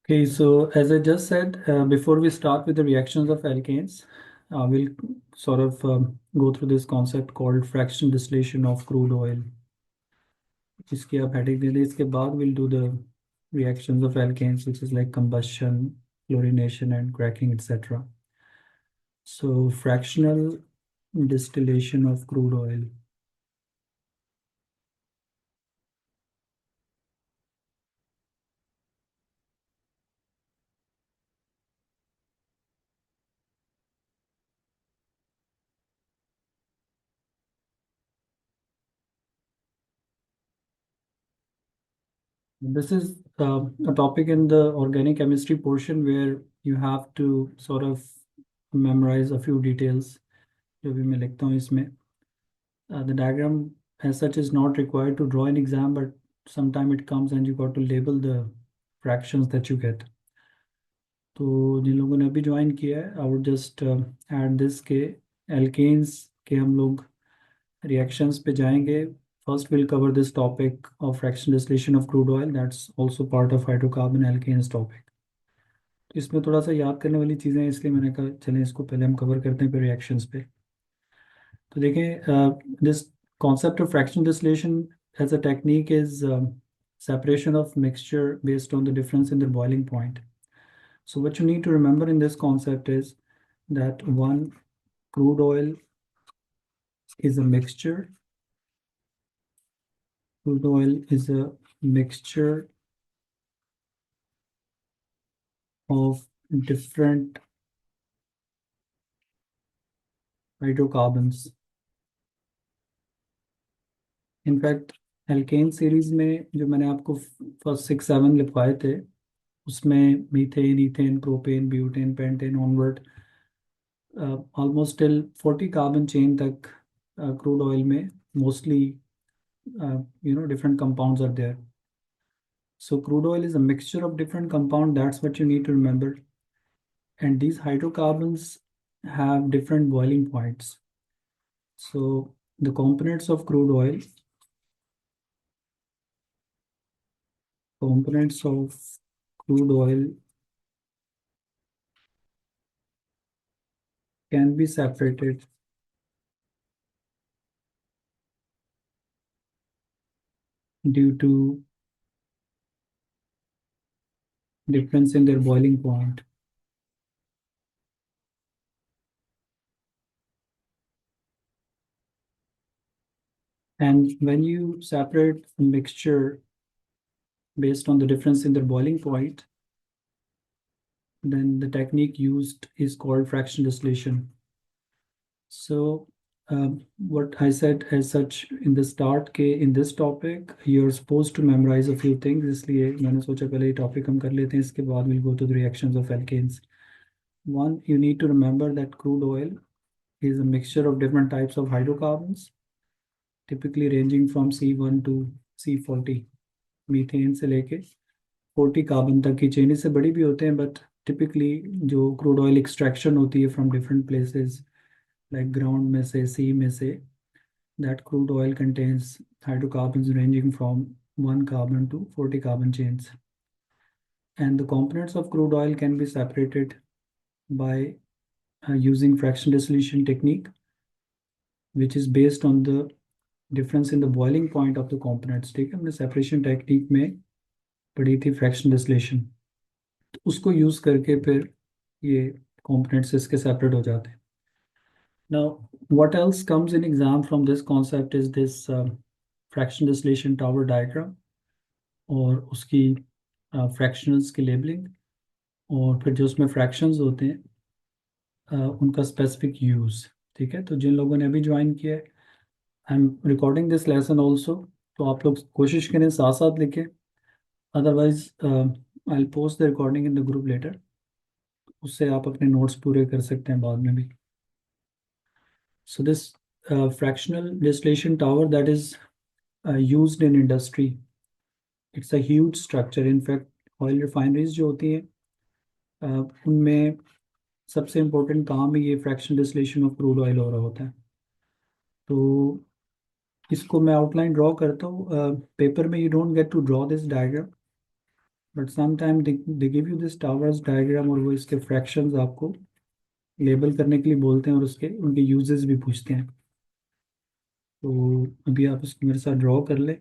Okay, so as I just said, before we start with the reactions of alkanes, we'll sort of go through this concept called fractional distillation of crude oil. इसकी आप heading दे दें, इसके बाद we'll do the reactions of alkanes, which is like combustion, chlorination, and cracking, etc. So fractional distillation of crude oil. This is a topic in the organic chemistry portion where you have to sort of memorize a few details. जो भी मैं लिखता हूँ इसमें the diagram as such is not required to draw an exam, but sometime it comes and you got to label the fractions that you get. तो जिन लोगों ने अभी ज्वाइन किया है, I would just add this के alkanes के हम लोग रिएक्शंस पे जाएंगे. First will cover this topic of fraction distillation of crude oil, that's also part of hydrocarbon alkanes topic. तो इसमें थोड़ा सा याद करने वाली चीज़ें हैं, इसलिए मैंने कहा चलें इसको पहले हम कवर करते हैं फिर रिएक्शंस पे. तो देखें, this concept of fractional distillation as a technique is separation of mixture based on the difference in the boiling point. So what you need to remember in this concept is that one crude oil is a mixture. Crude oil is a mixture of different hydrocarbons. In fact, alkane series में जो मैंने आपको first 6 7 लिखवाए थे, उसमें methane, ethane, propane, butane, pentane onward almost till 40 carbon chain तक crude oil में mostly different compounds are there. So crude oil is a mixture of different compounds. That's what you need to remember. And these hydrocarbons have different boiling points. So the components of crude oil, components of crude oil can be separated due to difference in their boiling point. And when you separate a mixture based on the difference in their boiling point, then the technique used is called fractional distillation. So what I said as such in the start के in this topic you're supposed to memorize a few things, इसलिए मैंने सोचा पहले ये topic हम कर लेते हैं, इसके बाद we'll go to the reactions of alkanes. One, you need to remember that crude oil is a mixture of different types of hydrocarbons, typically ranging from C1 to C40. Methane से लेके 40 carbon तक की chain, इससे बड़ी भी होते हैं, but typically जो क्रूड ऑयल एक्सट्रैक्शन होती है from different places like ground में से, सी में से, that crude oil contains hydrocarbons ranging from 1 carbon to 40 carbon chains. And the components of crude oil can be separated by using fractional distillation technique, which is based on the difference in the boiling point of the components. ठीक है, हमने separation technique में पढ़ी थी fractional distillation, तो उसको use करके फिर ये components इसके separate हो जाते हैं. Now, what else comes in exam from this concept is this fractional distillation tower diagram और उसकी fractionals की labeling, और फिर जो उसमें fractions होते हैं उनका specific use. ठीक है, तो जिन लोगों ने अभी ज्वाइन किया है, I am recording this lesson also, तो आप लोग कोशिश करें साथ साथ लिखें, otherwise I will post the recording in the group later, उससे आप अपने नोट्स पूरे कर सकते हैं बाद में भी. So this fractional distillation tower that is used in industry, it's a huge structure. In fact, oil refineries जो होती हैं उनमें सबसे इम्पोर्टेंट काम ही ये fractional distillation of crude oil हो रहा होता है. तो इसको मैं आउटलाइन ड्रॉ करता हूँ पेपर में. You don't get to draw this diagram, but some time they give you this towers diagram और वो इसके फ्रैक्शंस आपको लेबल करने के लिए बोलते हैं और उसके उनके यूजेस भी पूछते हैं। तो अभी आप इसको मेरे साथ ड्रॉ कर ले,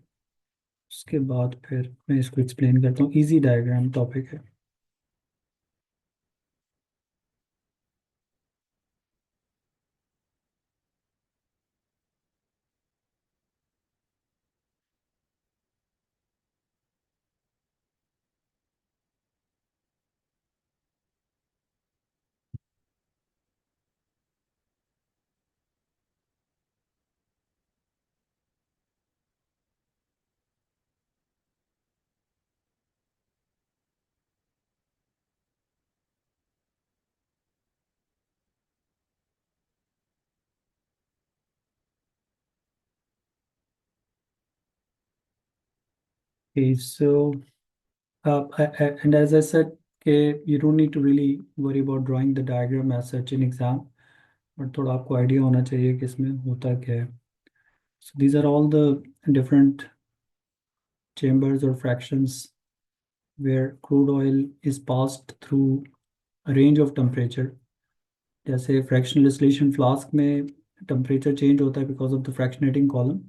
उसके बाद फिर मैं इसको एक्सप्लेन करता हूँ। इजी डायग्राम टॉपिक है। Okay, so and as I said, okay, you don't need to really worry about drawing the diagram as such in exam, but थोड़ा आपको आइडिया होना चाहिए कि इसमें होता क्या है। So these are all the different chambers or fractions where crude oil is passed through a range of temperature. जैसे फ्रैक्शनल डिस्टिलेशन फ्लास्क में टेम्परेचर चेंज होता है because of the fractionating column.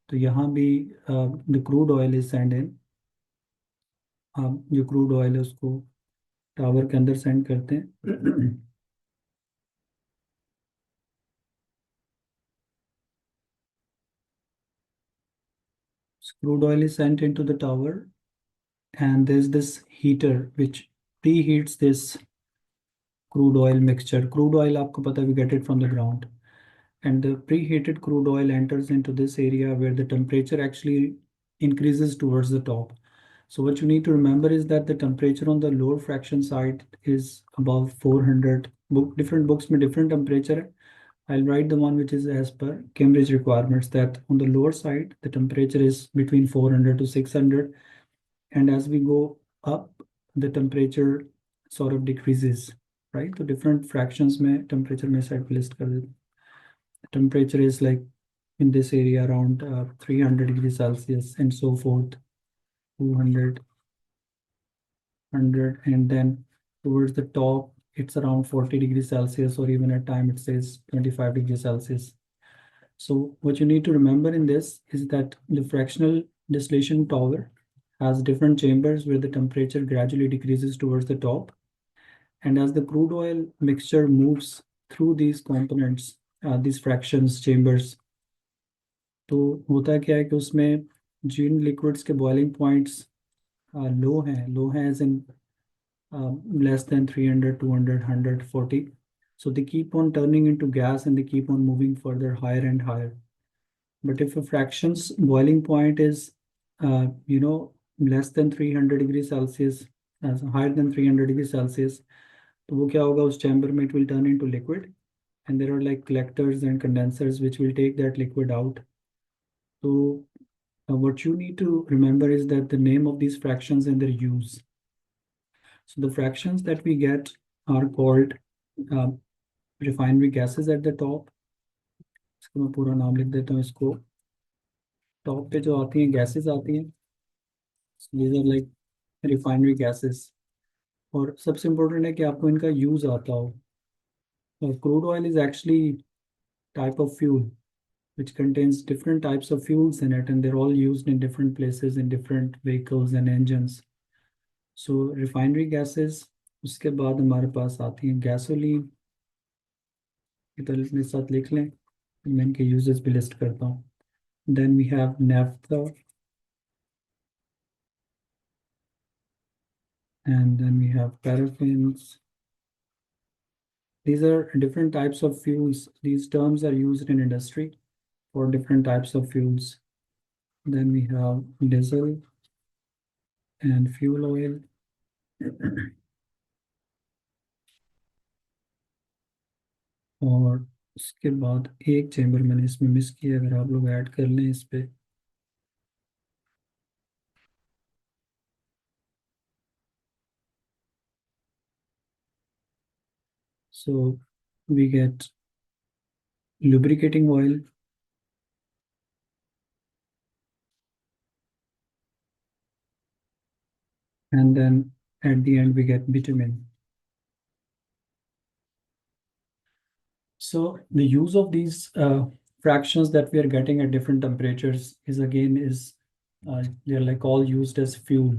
तो यहाँ भी the crude oil is send in. आप जो crude oil है उसको टावर के अंदर सेंड करते हैं। Crude oil is sent into the tower, and there's this heater which preheats this crude oil mixture. Crude oil, आपको पता है, we get it from the ground, and the preheated crude oil enters into this area where the temperature actually increases towards the top. So what you need to remember is that the temperature on the lower fraction side is above 400. Different books में different temperature है. I'll write the one which is as per Cambridge requirements, that on the lower side the temperature is between 400 to 600, and as we go up the temperature sort of decreases, right? So different fractions में temperature में side पे list कर देते हैं. Temperature is like in this area around 300 degrees Celsius and so forth, 200, 100, and then towards the top it's around 40 degrees Celsius, or even at time it says 25 degrees Celsius. So what you need to remember in this is that the fractional distillation tower has different chambers where the temperature gradually decreases towards the top. And as the crude oil mixture moves through these components, these fractions chambers, तो होता क्या है कि उसमें जिन liquids के boiling points लो हैं as in less than 300, 200, 140. So they keep on turning into gas and they keep on moving further higher and higher. But if a fraction's boiling point is, less than 300 degrees Celsius, as higher than 300 degrees Celsius, तो वो क्या होगा उस chamber में, it will turn into liquid, and there are like collectors and condensers which will take that liquid out. So what you need to remember is that the name of these fractions and their use. So the fractions that we get are called uh, refinery gases at the top. इसको मैं पूरा नाम लिख देता हूँ इसको। Top पे जो आती हैं गैसेस आती हैं, these are like refinery gases. और सबसे इम्पोर्टेंट है कि आपको इनका यूज आता हो। Crude oil is actually type of fuel which contains different types of fuels in it, and they're all used in different places in different vehicles and engines. So refinery gases, उसके बाद हमारे पास आती हैं gasoline. इधर इसमें साथ लिख लें, मैं इनके यूजेस भी लिस्ट करता हूँ। Then we have naphtha, and then we have paraffins. These are different types of fuels. These terms are used in industry for different types of fuels. Then we have diesel and fuel oil. और उसके बाद एक chamber मैंने इसमें miss किया, अगर आप लोग ऐड कर लें इस पे। So we get lubricating oil, and then at the end we get bitumen. So the use of these fractions that we are getting at different temperatures is again is they're like all used as fuel.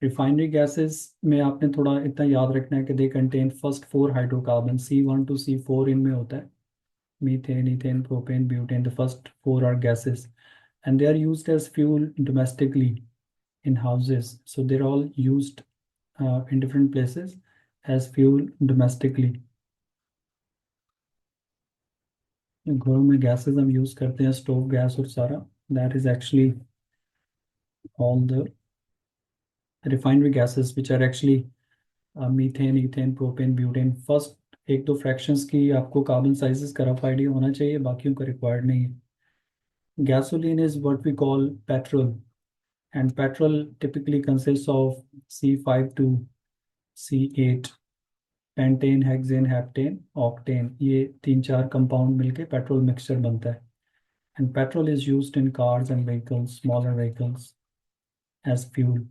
Refinery gases में आपने थोड़ा इतना याद रखना है कि they contain first four hydrocarbons C1 to C4 इनमें होता है methane, ethane, propane, butane. The first four are gases and they are used as fuel domestically in houses. So they're all used in different places as fuel domestically. घरों में gases हम use करते हैं stove gas और सारा. That is actually all the refinery gases which are actually methane ethane propane butane. First एक दो fractions की आपको कार्बन साइजेस का रफ आइडिया होना चाहिए, बाकियों का रिक्वायर्ड नहीं है. Gasoline is what we call petrol, and petrol typically consists of C5 to C8, pentane, hexane, heptane, octane. ये तीन चार कंपाउंड मिलके पेट्रोल मिक्सचर बनता है. And petrol is used in cars and vehicles, smaller vehicles as fuel.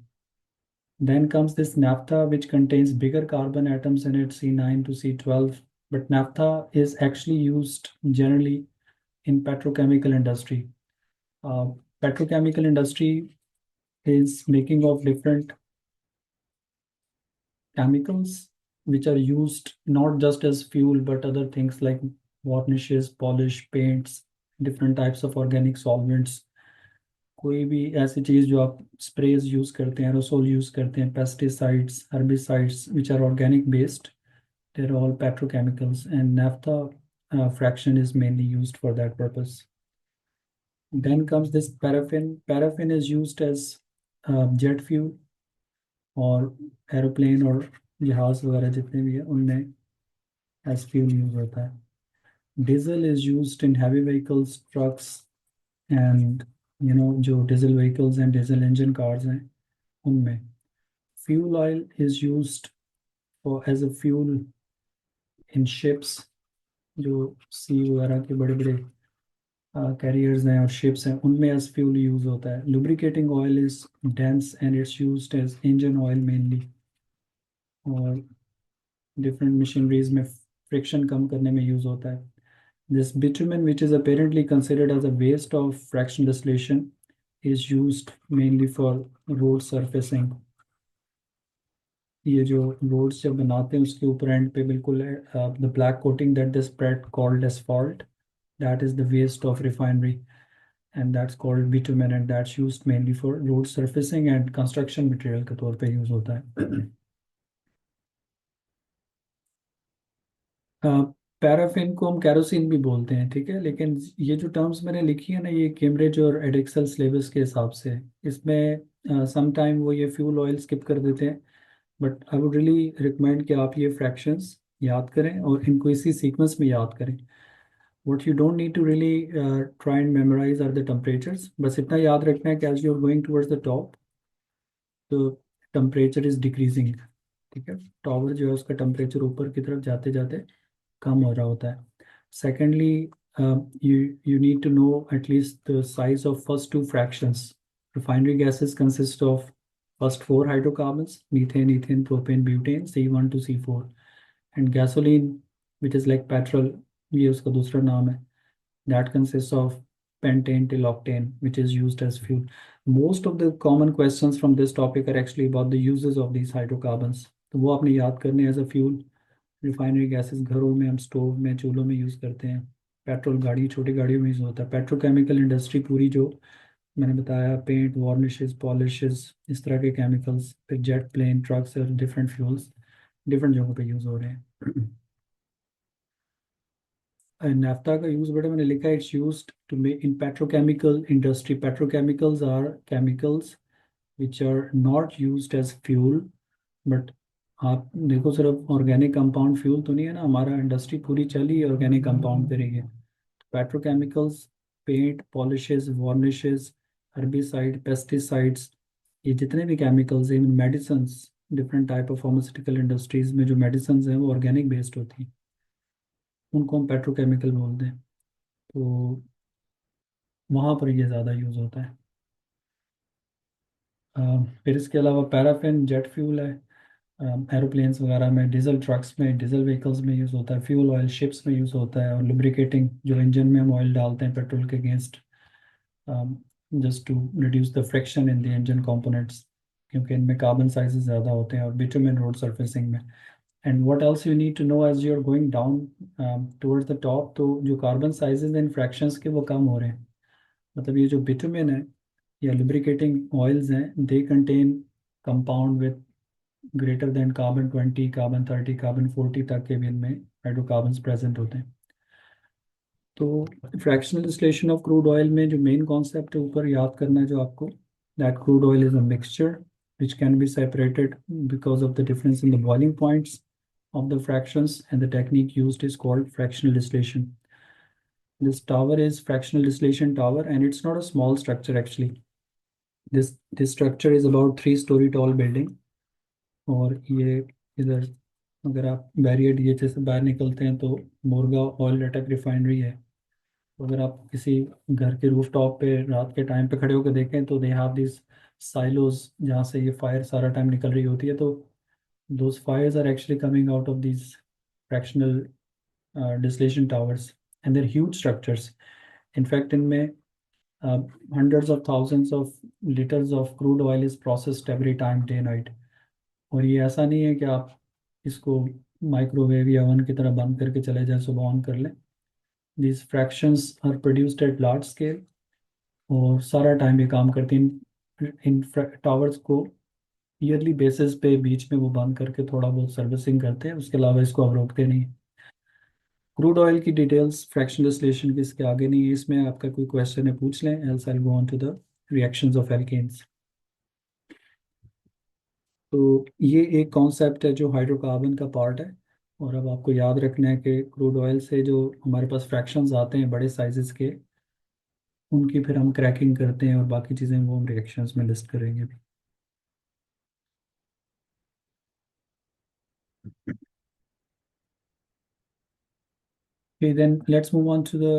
Then comes this naphtha, which contains bigger carbon atoms in it, C9 to C12. But naphtha is actually used generally in petrochemical industry. Uh, Petrochemical industry is making of different chemicals which are used not just as fuel but other things like varnishes, polish, paints, different types of organic solvents. कोई भी ऐसी चीज़ जो आप sprays use करते हैं, aerosol use करते हैं, pesticides, herbicides which are organic based, they're all petrochemicals, and naphtha fraction is mainly used for that purpose. Then comes this paraffin. Paraffin is used as jet fuel और aeroplane और जहाज वगैरह जितने भी हैं उनमें as fuel यूज होता है. Diesel is used in heavy vehicles, trucks, and जो diesel vehicles and diesel engine cars हैं उनमें. Fuel oil is used for as a fuel in ships, जो सी वगैरह के बड़े बड़े कैरियर्स हैं और शिप्स हैं उनमें एज फ्यूल यूज होता है. Lubricating oil is dense and it's used as engine oil mainly, और डिफरेंट मशीनरीज में फ्रिक्शन कम करने में यूज होता है. This bitumen which is apparently considered as a waste of fraction distillation is used mainly for road surfacing. ये जो roads जब बनाते हैं उसके ऊपर एंड पे बिल्कुल the black coating that the spread called asphalt, that is the waste of refinery, and that's called bitumen, and that's used mainly for road surfacing and construction material के तौर पे यूज होता है. पैराफिन को हम kerosene भी बोलते हैं, ठीक है, लेकिन ये जो टर्म्स मैंने लिखी है ना ये कैम्ब्रिज और एडेक्सल सिलेबस के हिसाब से है. इसमें सम टाइम वो ये फ्यूल ऑयल स्किप कर देते हैं, but I would really recommend कि आप ये फ्रैक्शंस याद करें और इनको इसी सीक्वेंस में याद करें. What you don't need to really try and memorize are the temperatures. बस इतना याद रखना है कि as you're going towards the top, तो टेम्परेचर इज डिक्रीजिंग. ठीक है, टॉवर जो है उसका टेम्परेचर ऊपर की तरफ जाते जाते कम हो रहा होता है. Secondly, you need to know at least the size of first two fractions. Refinery gases consist of first four hydrocarbons: methane, ethane, propane, butane, C1 to C4. And gasoline, which is like petrol, ये उसका दूसरा नाम है, that consists of pentane till octane, which is used as fuel. Most of the common questions from this topic are actually about the uses of these hydrocarbons. तो वो आपने याद करने as a fuel. Refinery gases घरों में हम stove में चूल्हों में यूज़ करते हैं. पेट्रोल गाड़ी छोटी गाड़ियों में यूज़ होता है. पेट्रोकेमिकल इंडस्ट्री पूरी जो मैंने बताया, पेंट, वार्निशेस, पॉलिशेस, इस तरह के केमिकल्स, फिर जेट प्लेन, ट्रक्स और डिफरेंट फ्यूल्स डिफरेंट जगहों पे यूज़ हो रहे हैं. नाफ्ता का यूज बेटा मैंने लिखा है, it's used to make in petrochemical industry. Petrochemicals are chemicals which are not used as fuel. But आप देखो सिर्फ ऑर्गेनिक कंपाउंड फ्यूल तो नहीं है ना, हमारा इंडस्ट्री पूरी चली ऑर्गेनिक कंपाउंड पे रही है. Petrochemicals, paint, polishes, varnishes, herbicide, pesticides, ये जितने भी केमिकल्स हैं, even medicine, different type of pharmaceutical industries में जो मेडिसिन हैं वो ऑर्गेनिक बेस्ड होती हैं, उनको हम पेट्रोकेमिकल बोलते हैं. तो वहाँ पर ये ज़्यादा यूज़ होता है. फिर इसके अलावा पैराफिन जेट फ्यूल है, एरोप्लेन्स वगैरह में, डीजल ट्रक्स में, डीजल व्हीकल्स में यूज़ होता है, फ्यूल ऑयल शिप्स में यूज़ होता है, और लुब्रिकेटिंग जो इंजन में हम ऑयल डालते हैं पेट्रोल के against, just to reduce the friction in the engine components, क्योंकि इनमें कार्बन साइजेस ज़्यादा होते हैं, और बिटुमेन रोड सरफेसिंग में। And what else you need to know as you are going down towards the top, तो जो कार्बन साइजेस इन fractions के वो कम हो रहे हैं। मतलब ये जो बिटुमेन है या lubricating ऑयल्स हैं, they contain compound with greater than carbon 20, carbon 30, carbon 40 तक के भी इनमें हाइड्रोकार्बन्स प्रेजेंट होते हैं। तो fractional distillation of crude oil में जो मेन कॉन्सेप्ट है ऊपर याद करना है जो आपको, that crude oil is a mixture which can be separated because of the difference in the boiling points of the fractions, and the technique used is called fractional distillation. This tower is fractional distillation tower, and it's not a small structure actually. This structure is about 3 story tall building. और ये इधर अगर आप barrier DHA से बाहर निकलते हैं तो मुर्गा ऑयल अटक रिफाइनरी है। तो अगर आप किसी घर के रूफ टॉप पे रात के टाइम पे खड़े होकर देखें तो दे हैव दिस साइलोज जहाँ से ये फायर सारा टाइम निकल रही होती है, तो those fires are actually coming out of these fractional distillation towers, and they're huge structures. In fact, इनमें hundreds of thousands of liters of crude oil is processed every time, day night. और ये ऐसा नहीं है कि आप इसको microwave या ओवन की तरह बंद करके चले जाएं, सुबह ऑन कर लें। These fractions are produced at large scale, और सारा टाइम ये काम करती हैं। इन टावर्स को ईयरली बेसिस पे बीच में वो बंद करके थोड़ा बहुत सर्विसिंग करते हैं, उसके अलावा इसको अब रोकते नहीं। क्रूड ऑयल की डिटेल्स फ्रैक्शनल डिस्टिलेशन की इसके आगे नहीं है, इसमें आपका कोई क्वेश्चन है पूछ लें, else I will go on to the reactions of alkanes. तो ये एक कॉन्सेप्ट है जो हाइड्रोकार्बन का पार्ट है। और अब आपको याद रखना है कि क्रूड ऑयल से जो हमारे पास फ्रैक्शंस आते हैं बड़े साइजेस के, उनकी फिर हम क्रैकिंग करते हैं, और बाकी चीज़ें वो हम रिएक्शंस में लिस्ट करेंगे भी। Okay, then let's move on to the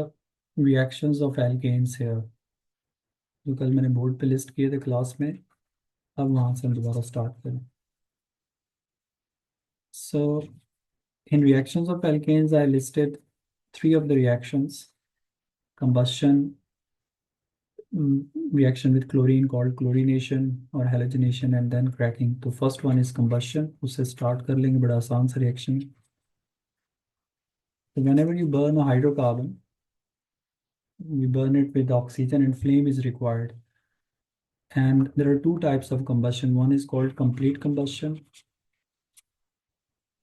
reactions of alkanes here, जो कल मैंने बोर्ड पे लिस्ट किए थे क्लास में। अब वहाँ से हम दोबारा स्टार्ट करें। So in reactions of alkanes, I listed 3 of the reactions: combustion, reaction with chlorine called chlorination or halogenation, and then cracking. तो first one is combustion, उससे start कर लेंगे, बड़ा आसान सा reaction है। So whenever you burn a hydrocarbon, you burn it with oxygen and flame is required. And there are 2 types of combustion. One is called complete combustion,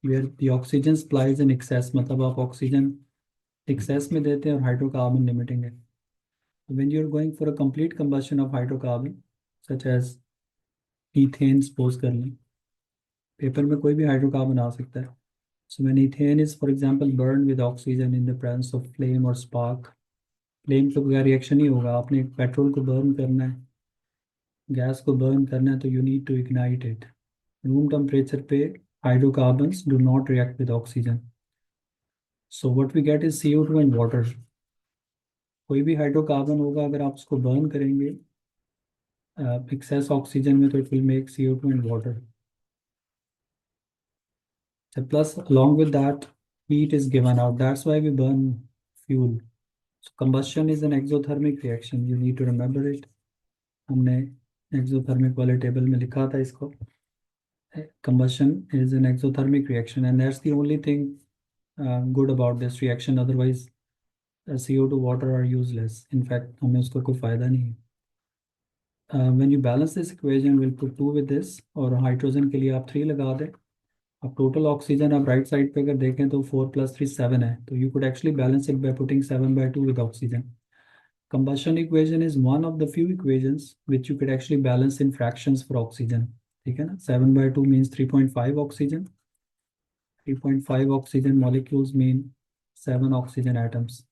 where the oxygen supply is in excess, मतलब आप oxygen excess में देते हैं और hydrocarbon limiting है। When you're going for a complete combustion of hydrocarbon, such as ethane, suppose कर लें, paper में कोई भी हाइड्रोकार्बन आ सकता है। So when ethane is, for example, burned with oxygen in the presence of flame or spark, flame के बगैर reaction ही होगा। आपने पेट्रोल को बर्न करना है, गैस को बर्न करना है, तो you need to ignite it. Room temperature पे hydrocarbons do not react with oxygen, so what we get is CO2 and water. कोई भी हाइड्रोकार्बन होगा, अगर आप उसको बर्न करेंगे एक्सेस ऑक्सीजन में, तो it will make CO2 and water. Plus, along with that, heat is given out. That's why we burn fuel. So combustion is an exothermic reaction. You need to remember it. हमने exothermic वाले table में लिखा था इसको। Combustion is an exothermic reaction, and that's the only thing good about this reaction. Otherwise, CO2 water are useless. In fact, हमें उसका कोई फायदा नहीं है। When you balance this equation, we'll put 2 with this, और हाइड्रोजन के लिए आप 3 लगा दें। अब टोटल ऑक्सीजन आप राइट साइड पे अगर देखें तो 4 + 3 7 है, तो you could actually balance it by putting 7/2 with oxygen. Combustion equation is one of the few equations which you could actually balance in fractions for oxygen. ठीक है ना, 7/2 means 3.5 oxygen, 3.5 oxygen molecules mean 7 oxygen atoms.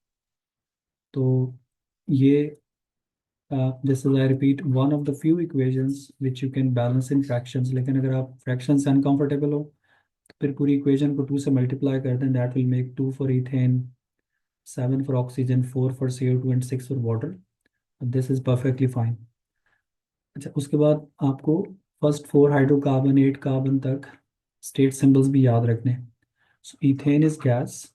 तो ये this is, I repeat, one of the few equations which you can balance in fractions. लेकिन अगर आप fraction से uncomfortable हो, फिर पूरी इक्वेशन को 2 से मल्टीप्लाई कर दें, that will make 2 for ethane, 7 for oxygen, 4 for CO2 and 6 for water. This is perfectly fine. अच्छा, उसके बाद आपको फर्स्ट 4 हाइड्रोकार्बन 8 कार्बन तक स्टेट सिंबल्स भी याद रखने हैं. So ethane is gas,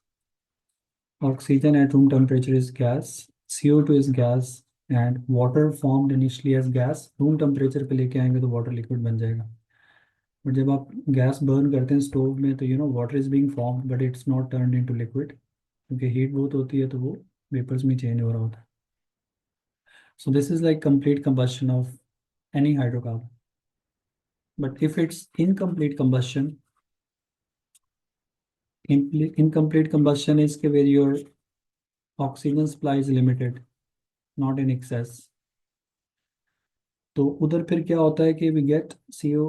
oxygen at room temperature is gas, CO2 is gas, and water formed initially as gas room temperature पे लेके आएंगे तो वाटर लिक्विड बन जाएगा. बट जब आप गैस बर्न करते हैं स्टोव में तो water is being formed but it's not turned into liquid, क्योंकि हीट बहुत होती है तो वो वेपर्स में चेंज हो रहा होता है. सो this is like complete combustion of any hydrocarbon. But if it's incomplete combustion, incomplete combustion is where your oxygen supply is limited, not in excess. तो उधर फिर क्या होता है कि we get CO,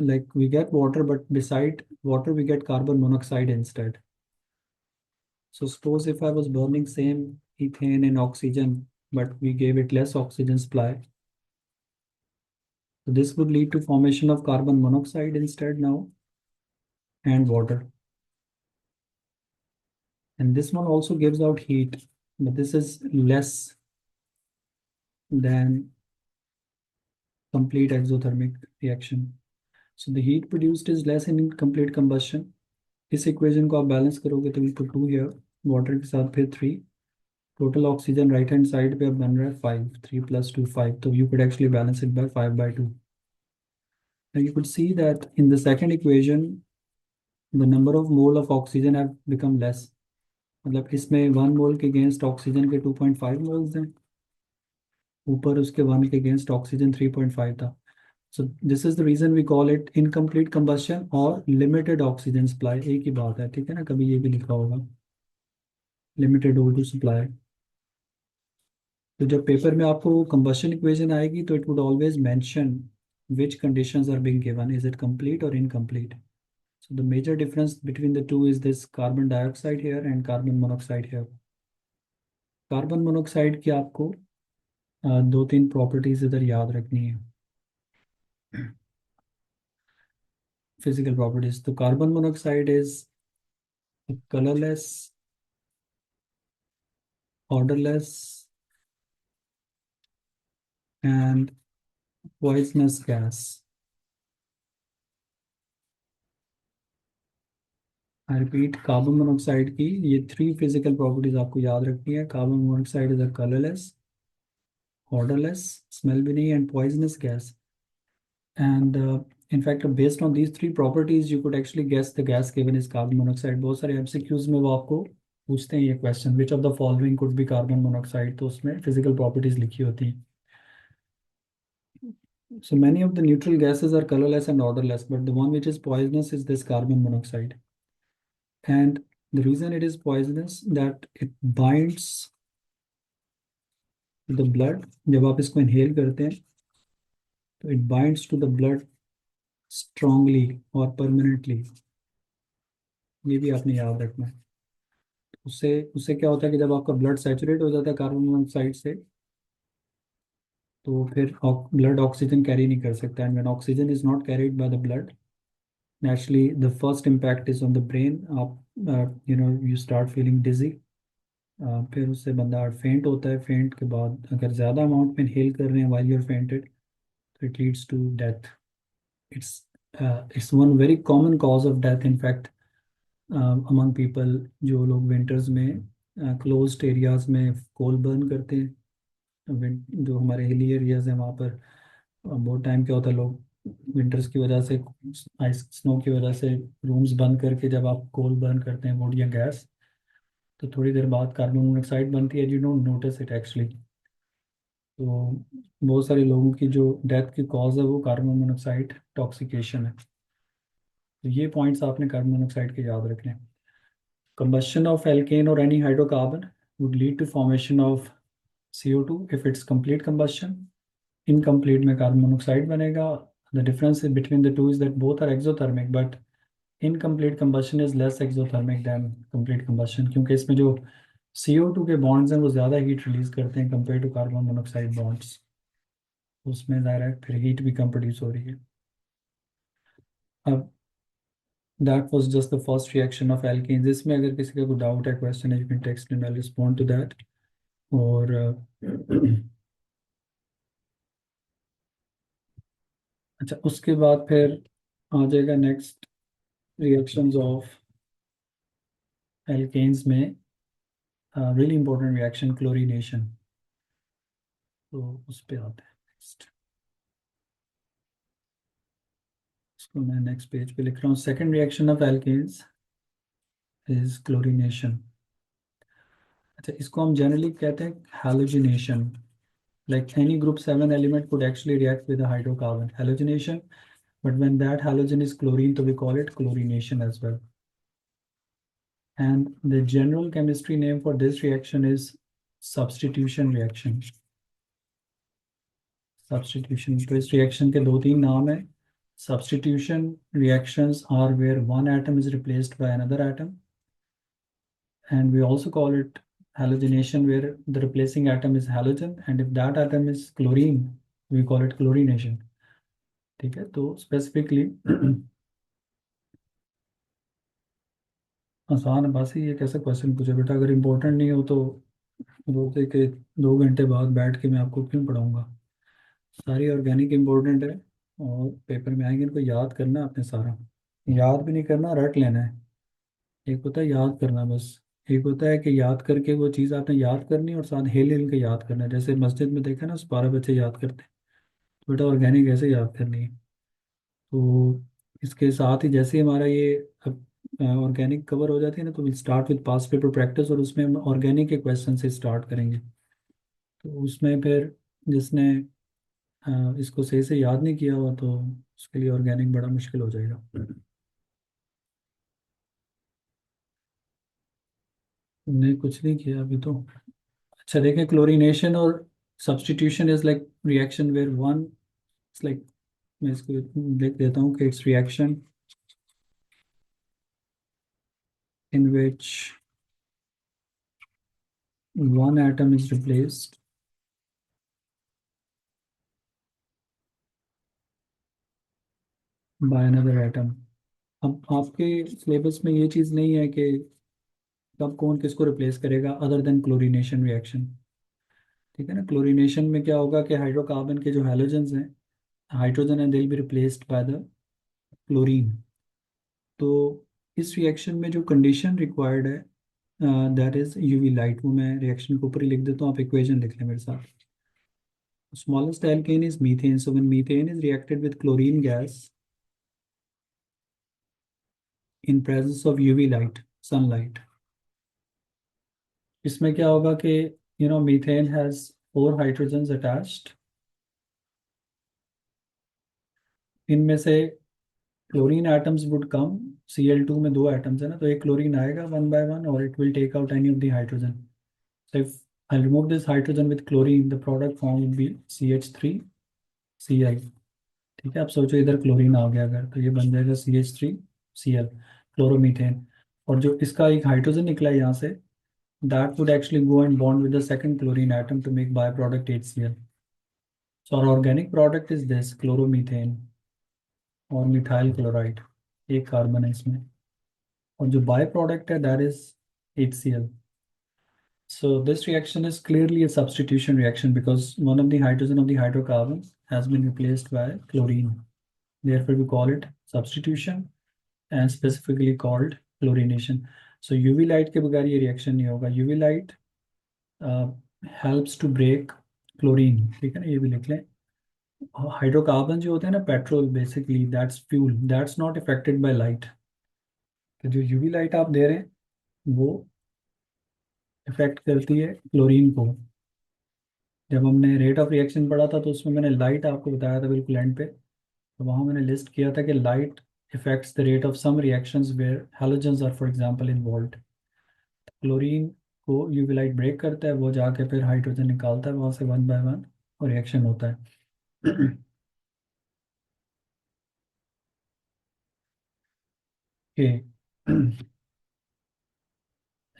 like we get water but beside water we get carbon monoxide instead. So suppose if I was burning same ethane and oxygen but we gave it less oxygen supply, so this would lead to formation of carbon monoxide instead now and water. And this one also gives out heat, but this is less than complete exothermic reaction. So the heat produced is less in complete combustion. इस equation को आप balance करोगे तो इनको 2 here, water के साथ फिर 3, total oxygen right hand side पे अब बन रहा है 5, 3 + 2 5, तो you could actually balance it by 5/2. Now you could see that in the second equation the number of mole of oxygen have become less. मतलब इसमें 1 मोल के अगेंस्ट ऑक्सीजन के 2.5 मोल्स हैं, ऊपर उसके 1 के अगेंस्ट ऑक्सीजन 3.5 था. So this is the reason we call it incomplete combustion और limited oxygen supply. एक ही बात है, ठीक है ना, कभी ये भी लिखा होगा limited O2 supply. तो जब पेपर में आपको combustion equation आएगी तो it would always mention which conditions are being given, is it complete or incomplete. So the major difference between the two is this carbon dioxide here and carbon monoxide here. Carbon monoxide की आपको 2-3 properties इधर याद रखनी है, physical properties. तो carbon monoxide is colourless, odourless and poisonous gas. I repeat, carbon monoxide की ये 3 physical properties आपको याद रखनी है. Carbon monoxide is a colourless, odourless, smell भी नहीं, and poisonous gas. And in fact, based on these 3 properties, you could actually guess the gas given is carbon monoxide. बहुत सारे MCQs में वो आपको पूछते हैं ये question, which of the following could be carbon monoxide, तो उसमें physical properties लिखी होती हैं. So many of the neutral gases are colorless and odorless, but the one which is poisonous is this carbon monoxide. And the reason it is poisonous that it binds the blood. जब आप इसको inhale करते हैं तो it binds to the blood strongly और permanently. ये भी आपने याद रखना है. उससे उससे क्या होता है कि जब आपका ब्लड सैचुरेट हो जाता है कार्बन मोनोऑक्साइड से तो फिर ब्लड ऑक्सीजन कैरी नहीं कर सकता. And when oxygen is not carried by the blood, naturally the first impact is on the brain. आप यू स्टार्ट फीलिंग डिजी. फिर उससे बंदा फेंट होता है. फेंट के बाद अगर ज़्यादा अमाउंट में इनहेल कर रहे हैं व्हाइल यूर फेंटेड तो it leads to death. It's it's one very common cause of death in fact among people. जो लोग विंटर्स में क्लोज्ड एरियाज में कोल बर्न करते हैं, जो हमारे हिली एरियाज हैं वहाँ पर बहुत टाइम क्या होता है, लोग विंटर्स की वजह से, आइस स्नो की वजह से रूम्स बंद करके जब आप कोल बर्न करते हैं, वुड या गैस, तो थोड़ी देर बाद कार्बन मोनोऑक्साइड बनती है. You don't notice it actually. तो बहुत सारे लोगों की जो डेथ की कॉज है वो कार्बन मोनोऑक्साइड टॉक्सिकेशन है. तो ये पॉइंट्स आपने कार्बन मोनोऑक्साइड के याद रखने हैं. Combustion of alkane or any hydrocarbon would lead to formation of CO2 if it's complete combustion. Incomplete में कार्बन मोनोऑक्साइड बनेगा. The difference between the two is that both are exothermic, but incomplete combustion is less exothermic than complete combustion, क्योंकि इसमें जो CO2 के bonds हैं वो ज़्यादा heat release करते हैं compare to carbon monoxide bonds. उसमें ज़ाहिर है फिर हीट भी कम प्रोड्यूस हो रही है. अब that was just the first reaction of alkenes. इसमें अगर किसी का कोई डाउट है, क्वेश्चन है, you can text and I'll respond to that. और अच्छा, उसके बाद फिर आ जाएगा नेक्स्ट रिएक्शंस ऑफ एल्केन्स में, रियली इंपॉर्टेंट रिएक्शन क्लोरीनेशन। तो उस पे आते हैं नेक्स्ट। इसको मैं नेक्स्ट पेज पे लिख रहा हूँ। Second reaction of alkanes is chlorination. अच्छा, इसको हम जनरली कहते हैं halogenation. Like any group 7 element could actually react with a hydrocarbon. Halogenation, but when that halogen is chlorine, so we call it chlorination as well. And the general chemistry name for this reaction is substitution reaction. Substitution. तो इस reaction के दो तीन नाम हैं. Substitution reactions are where one atom is replaced by another atom. And we also call it halogenation where the replacing atom is halogen. And if that atom is chlorine, we call it chlorination. ठीक है, तो specifically आसान है। बस ही ये कैसे question पूछे बेटा, अगर इम्पोर्टेंट नहीं हो तो बोलते कि 2 घंटे बाद बैठ के मैं आपको क्यों पढ़ाऊंगा। सारी ऑर्गेनिक इम्पोर्टेंट है और पेपर में आएंगे, इनको याद करना है आपने सारा। याद भी नहीं करना, रट लेना है। एक होता है याद करना बस, एक होता है कि याद करके वो चीज़ आपने याद करनी है और साथ हिल हिल के याद करना है। जैसे मस्जिद में देखा ना, 12 बच्चे याद करते हैं, तो बेटा ऑर्गेनिक ऐसे याद करनी है। तो इसके साथ ही जैसे ही हमारा ये ऑर्गेनिक कवर हो जाती है ना, तो will start with past paper practice, और उसमें हम ऑर्गेनिक के क्वेश्चन से स्टार्ट करेंगे। तो उसमें फिर जिसने इसको सही से याद नहीं किया हुआ, तो उसके लिए ऑर्गेनिक बड़ा मुश्किल हो जाएगा। हमने कुछ नहीं किया अभी तो। अच्छा देखें, क्लोरीनेशन और substitution is like reaction where one, it's like, मैं इसको लिख देता हूँ कि it's reaction in which one atom is replaced by another atom। अब आपके सिलेबस में ये चीज़ नहीं है कि कब कौन किसको रिप्लेस करेगा अदर देन क्लोरीनेशन रिएक्शन। ठीक है ना, क्लोरीनेशन में क्या होगा कि हाइड्रोकार्बन के जो हैलोजेंस हैं, hydrogen and they will be replaced by the chlorine. तो इस रिएक्शन में जो कंडीशन रिक्वायर्ड है, दैट इज यूवी लाइट। वो मैं रिएक्शन के ऊपर ही लिख देता हूँ, आप इक्वेशन लिख लें मेरे साथ। Smallest alkane is methane. So when methane is reacted with chlorine gas in presence of UV light, sunlight, इसमें क्या होगा कि मीथेन हैज 4 हाइड्रोजन्स अटैच्ड। इनमें से chlorine atoms would come, Cl2 में 2 एटम्स है ना, तो एक क्लोरीन आएगा वन बाय वन और it will take out any of the hydrogen. So if I remove this hydrogen with chlorine, the product form would be CH3Cl। ठीक है, आप सोचो इधर क्लोरीन आ गया अगर, तो ये बन जाएगा CH3Cl, क्लोरोमीथेन। और जो इसका एक हाइड्रोजन निकला है यहाँ से, that would actually go and bond with the second chlorine atom to make byproduct HCl। So our organic product is this chloromethane और मिथाइल क्लोराइड, एक कार्बन है इसमें, और जो बाय प्रोडक्ट है that is HCl। So this reaction is clearly a substitution reaction because one of the hydrogen of the hydrocarbons has been replaced by chlorine. Therefore, we call it substitution and specifically called chlorination. So UV light के बगैर ये reaction नहीं होगा। UV light helps to break chlorine। ठीक है ना, ये भी लिख लें। हाइड्रोकार्बन जो होते हैं ना, petrol basically that's fuel, that's not affected by light. तो जो यूवी लाइट आप दे रहे हैं वो इफेक्ट करती है क्लोरीन को। जब हमने रेट ऑफ रिएक्शन पढ़ा था तो उसमें मैंने लाइट आपको बताया था बिल्कुल एंड पे, तो वहाँ मैंने लिस्ट किया था कि light effects the rate of some reactions where halogens are for example involved. Chlorine को यूवी लाइट ब्रेक करता है, वो जाके फिर हाइड्रोजन निकालता है वहाँ से वन बाय वन और रिएक्शन होता है। ओके।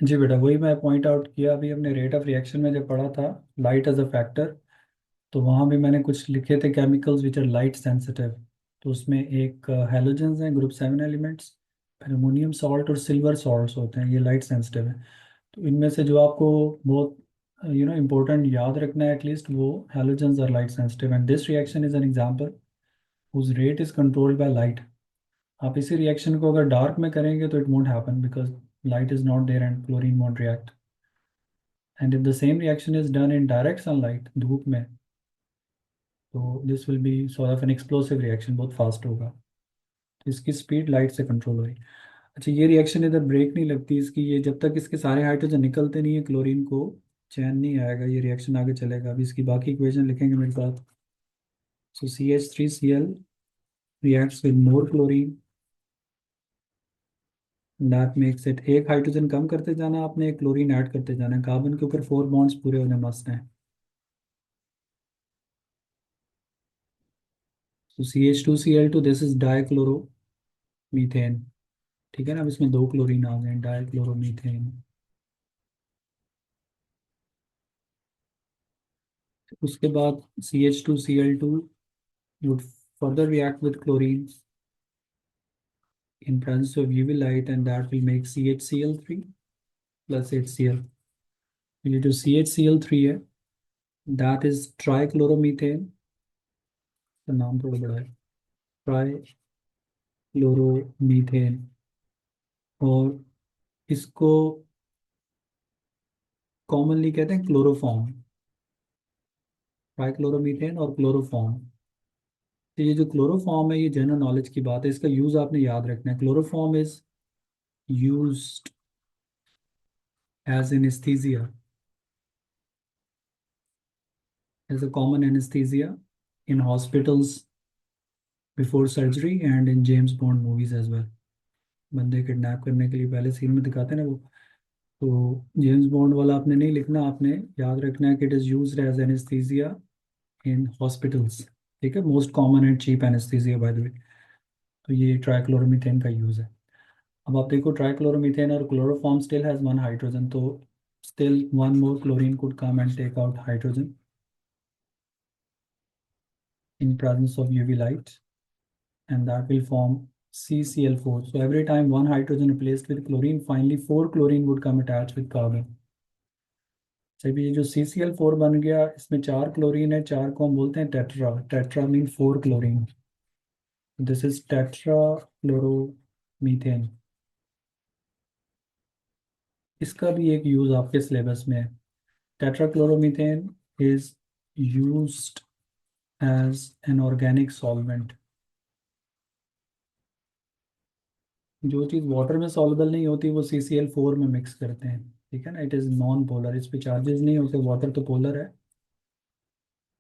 जी बेटा, वही मैं पॉइंट आउट किया अभी हमने रेट ऑफ रिएक्शन में जब पढ़ा था लाइट एज अ फैक्टर, तो वहाँ भी मैंने कुछ लिखे थे chemicals which are light sensitive. तो उसमें एक हैलोजेंस हैं, ग्रुप 7 एलिमेंट्स, फिर अमोनियम सॉल्ट और सिल्वर सॉल्ट्स होते हैं, ये लाइट सेंसिटिव है। तो इनमें से जो आपको बहुत इम्पोर्टेंट याद रखना है एटलीस्ट, वो halogens are light sensitive and this reaction is an example whose rate is controlled by light. आप इसी रिएक्शन को अगर डार्क में करेंगे तो it won't happen because light is not there and chlorine won't react. And if the same reaction is done in direct sunlight, धूप में, तो this will be sort of an explosive reaction, बहुत fast होगा, तो इसकी speed light से control होगी. अच्छा, ये रिएक्शन इधर ब्रेक नहीं लगती इसकी, ये जब तक इसके सारे हाइड्रोजन निकलते नहीं है क्लोरीन को चैन नहीं आएगा, ये रिएक्शन आगे चलेगा. अभी इसकी बाकी इक्वेशन लिखेंगे मेरे पास. सो CH3Cl reacts with more chlorine. That makes it, एक हाइड्रोजन कम करते जाना आपने, एक क्लोरीन ऐड करते जाना. कार्बन के ऊपर 4 बॉन्ड्स पूरे होने मस्त हैं. तो CH2Cl2, दिस इज डाइक्लोरोमीथेन. ठीक है ना, अब इसमें 2 क्लोरीन आ गए, डाइक्लोरोमीथेन. उसके बाद CH2Cl2 would further react with chlorine in presence of UV light and that will make CHCl3 plus HCl. ये जो CHCl3 है that is ट्राइक्लोरोमीथेन, का नाम थोड़ा बड़ा है, ट्राइक्लोरोमीथेन. और इसको कॉमनली कहते हैं क्लोरोफॉर्म. ट्राइक्लोरोमीथेन और क्लोरोफॉर्म. तो ये जो क्लोरोफॉर्म है ये जनरल नॉलेज की बात है, इसका यूज आपने याद रखना है. Chloroform is used as anaesthesia, as a common anesthesia in hospitals before surgery and in James Bond movies as well. बंदे किडनैप करने के लिए पहले सीन में दिखाते हैं ना वो, तो जेम्स बॉन्ड वाला आपने नहीं लिखना, आपने याद रखना है कि it is used as anaesthesia in hospitals. ठीक है, most common and cheap anaesthesia by the way. तो ये ट्राइक्लोरोमीथेन का यूज़ है. अब आप देखो, ट्राइक्लोरोमीथेन और क्लोरोफॉर्म स्टिल हैज़ 1 हाइड्रोजन, तो still 1 more chlorine could come and take out hydrogen in presence of UV light, and that will form CCl4. So every time 1 hydrogen replaced with chlorine, finally 4 chlorine would come attached with carbon. जब ये जो CCl4 बन गया, इसमें 4 chlorine है, 4 को हम बोलते हैं tetra. Tetra mean 4 chlorine. This is tetra chloromethane. इसका भी एक यूज आपके सिलेबस में है. Tetra chloromethane is used as an organic solvent. जो चीज़ वाटर में सॉल्युबल नहीं होती वो CCl4 में मिक्स करते हैं. ठीक है ना, इट इज़ नॉन पोलर, इस पे चार्जेस नहीं होते. वाटर तो पोलर है.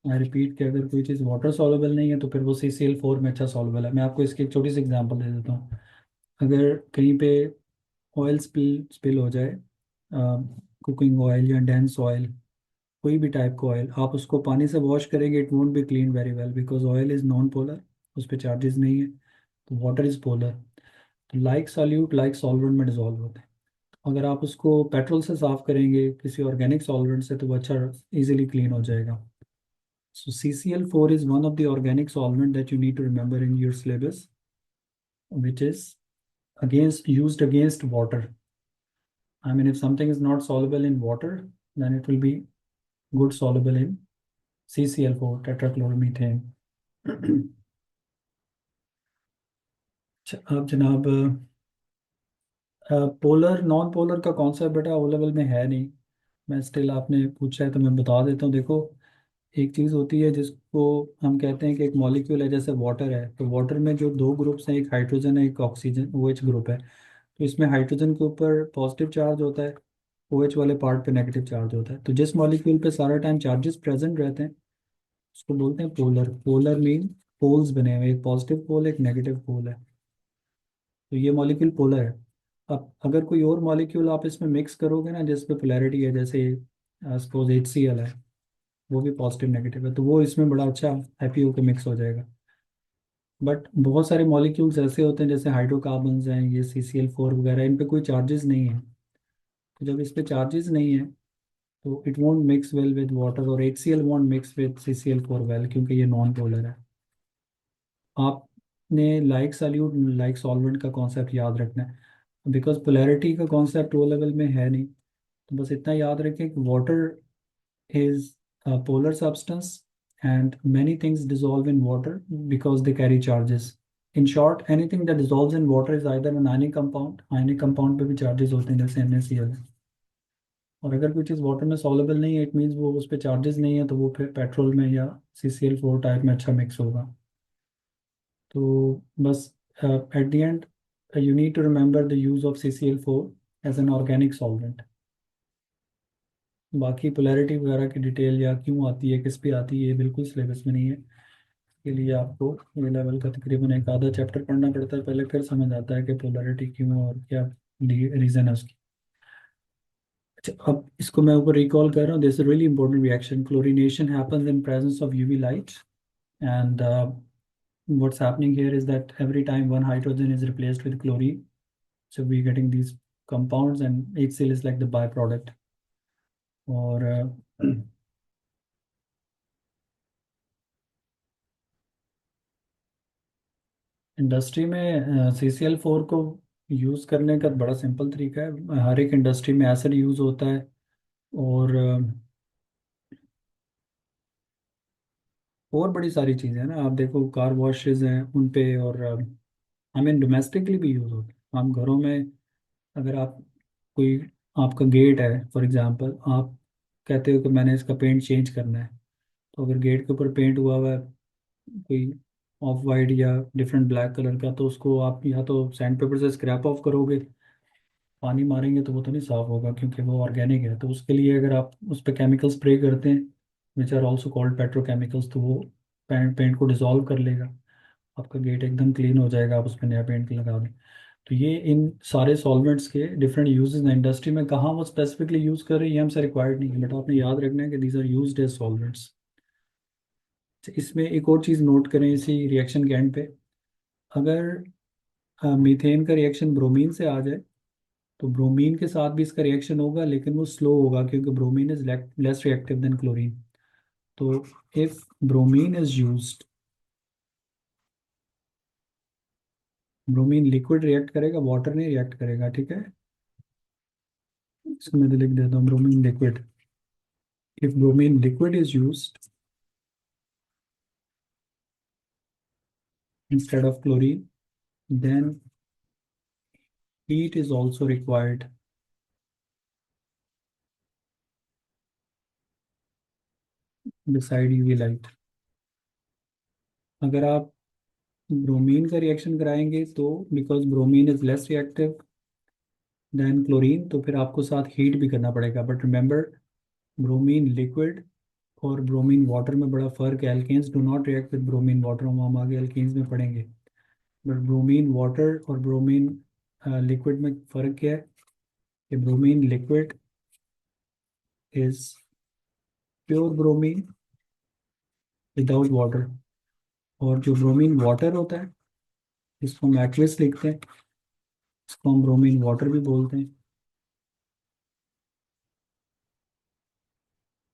आई रिपीट कि अगर कोई चीज़ वाटर सॉल्युबल नहीं है तो फिर वो CCl4 में अच्छा सॉल्युबल है. मैं आपको इसकी एक छोटी सी एग्जांपल दे देता हूँ. अगर कहीं पे ऑयल स्पिल स्पिल हो जाए, कुकिंग ऑयल या डेंस ऑयल, कोई भी टाइप का ऑयल, आप उसको पानी से वॉश करेंगे, it won't be clean very well because oil is non polar, उस पर चार्जेस नहीं है. तो वाटर इज़ पोलर, तो लाइक सॉल्यूट लाइक सॉल्वेंट में डिजॉल्व होते हैं. अगर आप उसको पेट्रोल से साफ करेंगे किसी ऑर्गेनिक सॉल्वेंट से तो वो अच्छा इजीली क्लीन हो जाएगा. सो CCl4 is one of the organic solvent that you need to remember in your syllabus, which is against used against water. I mean, if something is not soluble in water, then it will be good soluble in CCl4, tetrachloromethane. अब जनाब, polar non polar का concept बेटा O level में है नहीं. मैं still, आपने पूछा है तो मैं बता देता हूँ. देखो, एक चीज़ होती है जिसको हम कहते हैं कि एक मॉलिक्यूल है, जैसे वाटर है. तो वाटर में जो 2 ग्रुप्स हैं, एक हाइड्रोजन है एक ऑक्सीजन, OH ग्रुप है. तो इसमें हाइड्रोजन के ऊपर पॉजिटिव चार्ज होता है, OH वाले पार्ट पे नेगेटिव चार्ज होता है. तो जिस मॉलिक्यूल पे सारा टाइम चार्जेस प्रेजेंट रहते हैं उसको बोलते हैं पोलर. पोलर मीन पोल्स बने हुए, एक पॉजिटिव पोल एक नेगेटिव पोल है. तो ये मॉलिक्यूल पोलर है. अब अगर कोई और मॉलिक्यूल आप इसमें मिक्स करोगे ना जिस पे पोलैरिटी है, जैसे सपोज HCl है, वो भी पॉजिटिव नेगेटिव है, तो वो इसमें बड़ा अच्छा हैप्पी होकर मिक्स हो जाएगा. बट बहुत सारे मॉलिक्यूल्स ऐसे होते हैं जैसे हाइड्रोकार्बन्स हैं, ये CCl4 वगैरह, इन पे कोई चार्जेस नहीं है. तो जब इस पे चार्जेस नहीं है तो it won't mix well with water, और HCl want mix with CCl4 well, क्योंकि ये नॉन पोलर है. आपने लाइक सॉल्यूट लाइक सॉल्वेंट का कॉन्सेप्ट याद रखना है, बिकॉज पोलैरिटी का कॉन्सेप्ट ओ लेवल में है नहीं. तो बस इतना याद रखें कि water is polar substance and many things dissolve in water because they carry charges. In short, anything that dissolves in water is either an ionic compound. Ionic compound पे भी charges होते हैं जैसे NaCl है. और अगर कोई चीज़ वाटर में सॉलेबल नहीं है, इट मीन्स वो उस पर चार्जेस नहीं है, तो वो फिर पेट्रोल में या CCl4 टाइप में अच्छा मिक्स होगा. तो बस at the end you need to remember the use of CCl4 as an organic solvent. बाकी पोलैरिटी वगैरह की डिटेल या क्यों आती है, किस पे आती है, ये बिल्कुल सिलेबस में नहीं है. के लिए आपको ये लेवल का तकरीबन एक आधा चैप्टर पढ़ना पड़ता है पहले, फिर समझ आता है कि पोलैरिटी क्यों और क्या रीज़न है उसकी. अच्छा, अब इसको मैं ऊपर रिकॉल कर रहा हूँ. This really important reaction. Chlorination happens in presence of UV light, and what's happening here is that every time one hydrogen is replaced with chlorine, so we're getting these compounds, and HCl is like the byproduct. और industry में CCl4 को use करने का बड़ा simple तरीका है. हर एक industry में एसिड यूज़ होता है, और बड़ी सारी चीज़ें हैं ना. आप देखो कार वॉशेज हैं उन पे, और आई मीन डोमेस्टिकली भी यूज़ होते हैं. हम घरों में, अगर आप कोई, आपका गेट है फॉर एग्जांपल, आप कहते हो कि मैंने इसका पेंट चेंज करना है, तो अगर गेट के ऊपर पेंट हुआ हुआ है कोई ऑफ वाइट या डिफरेंट ब्लैक कलर का, तो उसको आप या तो सैंड पेपर से स्क्रैप ऑफ करोगे, पानी मारेंगे तो वो तो नहीं साफ होगा क्योंकि वो ऑर्गेनिक है. तो उसके लिए अगर आप उस पर केमिकल स्प्रे करते हैं, which are also called petrochemicals, तो वो पेंट को डिजोल्व कर लेगा, आपका गेट एकदम क्लीन हो जाएगा, आप उस पर नया पेंट लगा दें. तो ये इन सारे सॉल्वेंट्स के डिफरेंट यूजेस हैं इंडस्ट्री में. कहाँ वो स्पेसिफिकली यूज़ कर रही है हमसे रिक्वायर्ड नहीं है, बट आपने याद रखना है कि these are used as solvents. इसमें एक और चीज़ नोट करें इसी रिएक्शन के एंड पे. अगर मीथेन का रिएक्शन ब्रोमीन से आ जाए, तो ब्रोमीन के साथ भी इसका रिएक्शन होगा, लेकिन वो स्लो होगा क्योंकि bromine is less reactive than chlorine. तो if bromine is used, bromine liquid react करेगा, वाटर नहीं रिएक्ट करेगा, ठीक है. इसको मैं तो लिख देता हूँ bromine liquid. If bromine liquid is used instead of chlorine, then heat is also required beside UV light. अगर आप ब्रोमीन का रिएक्शन कराएंगे, तो because bromine is less reactive than chlorine, तो फिर आपको साथ हीट भी करना पड़ेगा. बट रिमेंबर, ब्रोमीन लिक्विड और ब्रोमीन वाटर में बड़ा फ़र्क है. Alkanes do not react with bromine water, हम आगे एल्केन्स में पढ़ेंगे. बट ब्रोमीन वाटर और ब्रोमीन लिक्विड में फ़र्क क्या है कि bromine liquid is pure bromine without water, और जो ब्रोमीन वाटर होता है, इसको हम एक्विस लिखते हैं, इसको हम ब्रोमीन वाटर भी बोलते हैं.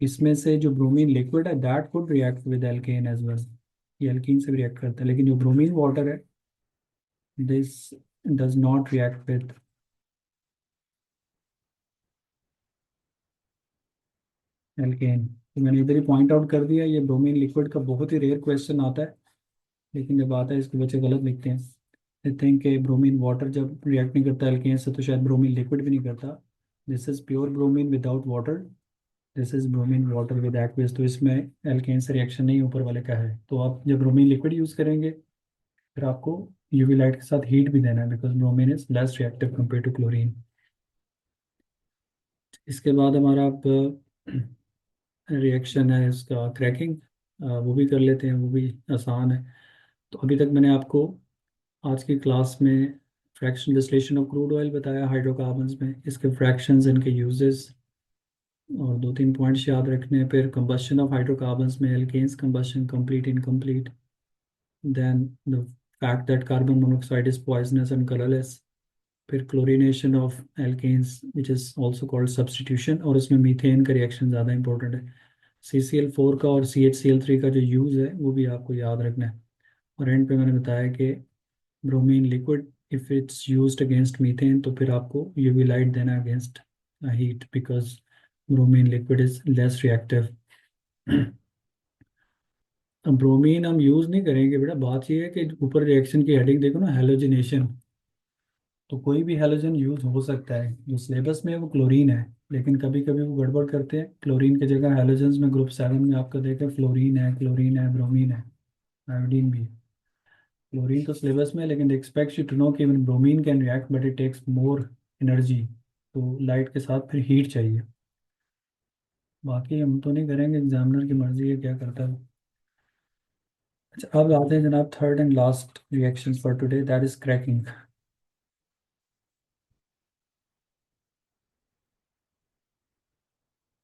इसमें से जो ब्रोमीन लिक्विड है that could react with alkane as well, ये एल्कीन से भी रिएक्ट करता है. लेकिन जो ब्रोमीन वाटर है, this does not react with alkane. तो मैंने इधर ही पॉइंट आउट कर दिया, ये ब्रोमीन लिक्विड का बहुत ही रेयर क्वेश्चन आता है, लेकिन जब आता है इसके बच्चे गलत लिखते हैं. आई थिंक ब्रोमीन वाटर जब रिएक्ट नहीं करता एल्केन से, तो शायद ब्रोमीन लिक्विड भी नहीं करता. This is pure bromine without water, this is bromine water with aqueous. तो इसमें एल्केन से रिएक्शन नहीं ऊपर वाले का है. तो आप जब ब्रोमीन लिक्विड यूज़ करेंगे, फिर आपको यूवी लाइट के साथ हीट भी देना है, because bromine is less reactive compare to chlorine. इसके बाद हमारा अब रिएक्शन है इसका क्रैकिंग, वो भी कर लेते हैं, वो भी आसान है. तो अभी तक मैंने आपको आज की क्लास में fraction distillation of crude oil बताया हाइड्रोकार्बन्स में, इसके फ्रैक्शंस, इनके यूजेस, और दो तीन पॉइंट्स याद रखने हैं. फिर कंबशन ऑफ हाइड्रोकार्बन्स में alkanes combustion, complete, incomplete. Then the fact that carbon monoxide is poisonous and colourless. फिर chlorination of alkanes which is also called substitution, और उसमें मीथेन का रिएक्शन ज़्यादा इंपॉर्टेंट है. CCl4 का और CHCl3 का जो यूज़ है वो भी आपको याद रखना है. और एंड पे मैंने बताया कि bromine liquid if it's used against methane, तो फिर आपको यूवी लाइट देना against heat, because bromine liquid is less reactive. Bromine हम यूज नहीं करेंगे बेटा, बात ये है कि ऊपर रिएक्शन की हेडिंग देखो ना, हेलोजिनेशन। तो कोई भी हेलोजन यूज हो सकता है, जो सिलेबस में है वो क्लोरीन है, लेकिन कभी कभी वो गड़बड़ करते हैं, क्लोरीन की जगह हेलोजन्स में ग्रुप 7 में आपका देखें फ्लोरीन है ब्रोमीन है, आयोडीन भी है। क्लोरीन तो सिलेबस में है, लेकिन एक्सपेक्ट यू टू नो कि bromine can react but it takes more energy, तो लाइट के साथ फिर हीट चाहिए। बाकी हम तो नहीं करेंगे, एग्जामिनर की मर्जी है क्या करता है। अच्छा, अब आते हैं जनाब third and last reaction for today, that is cracking.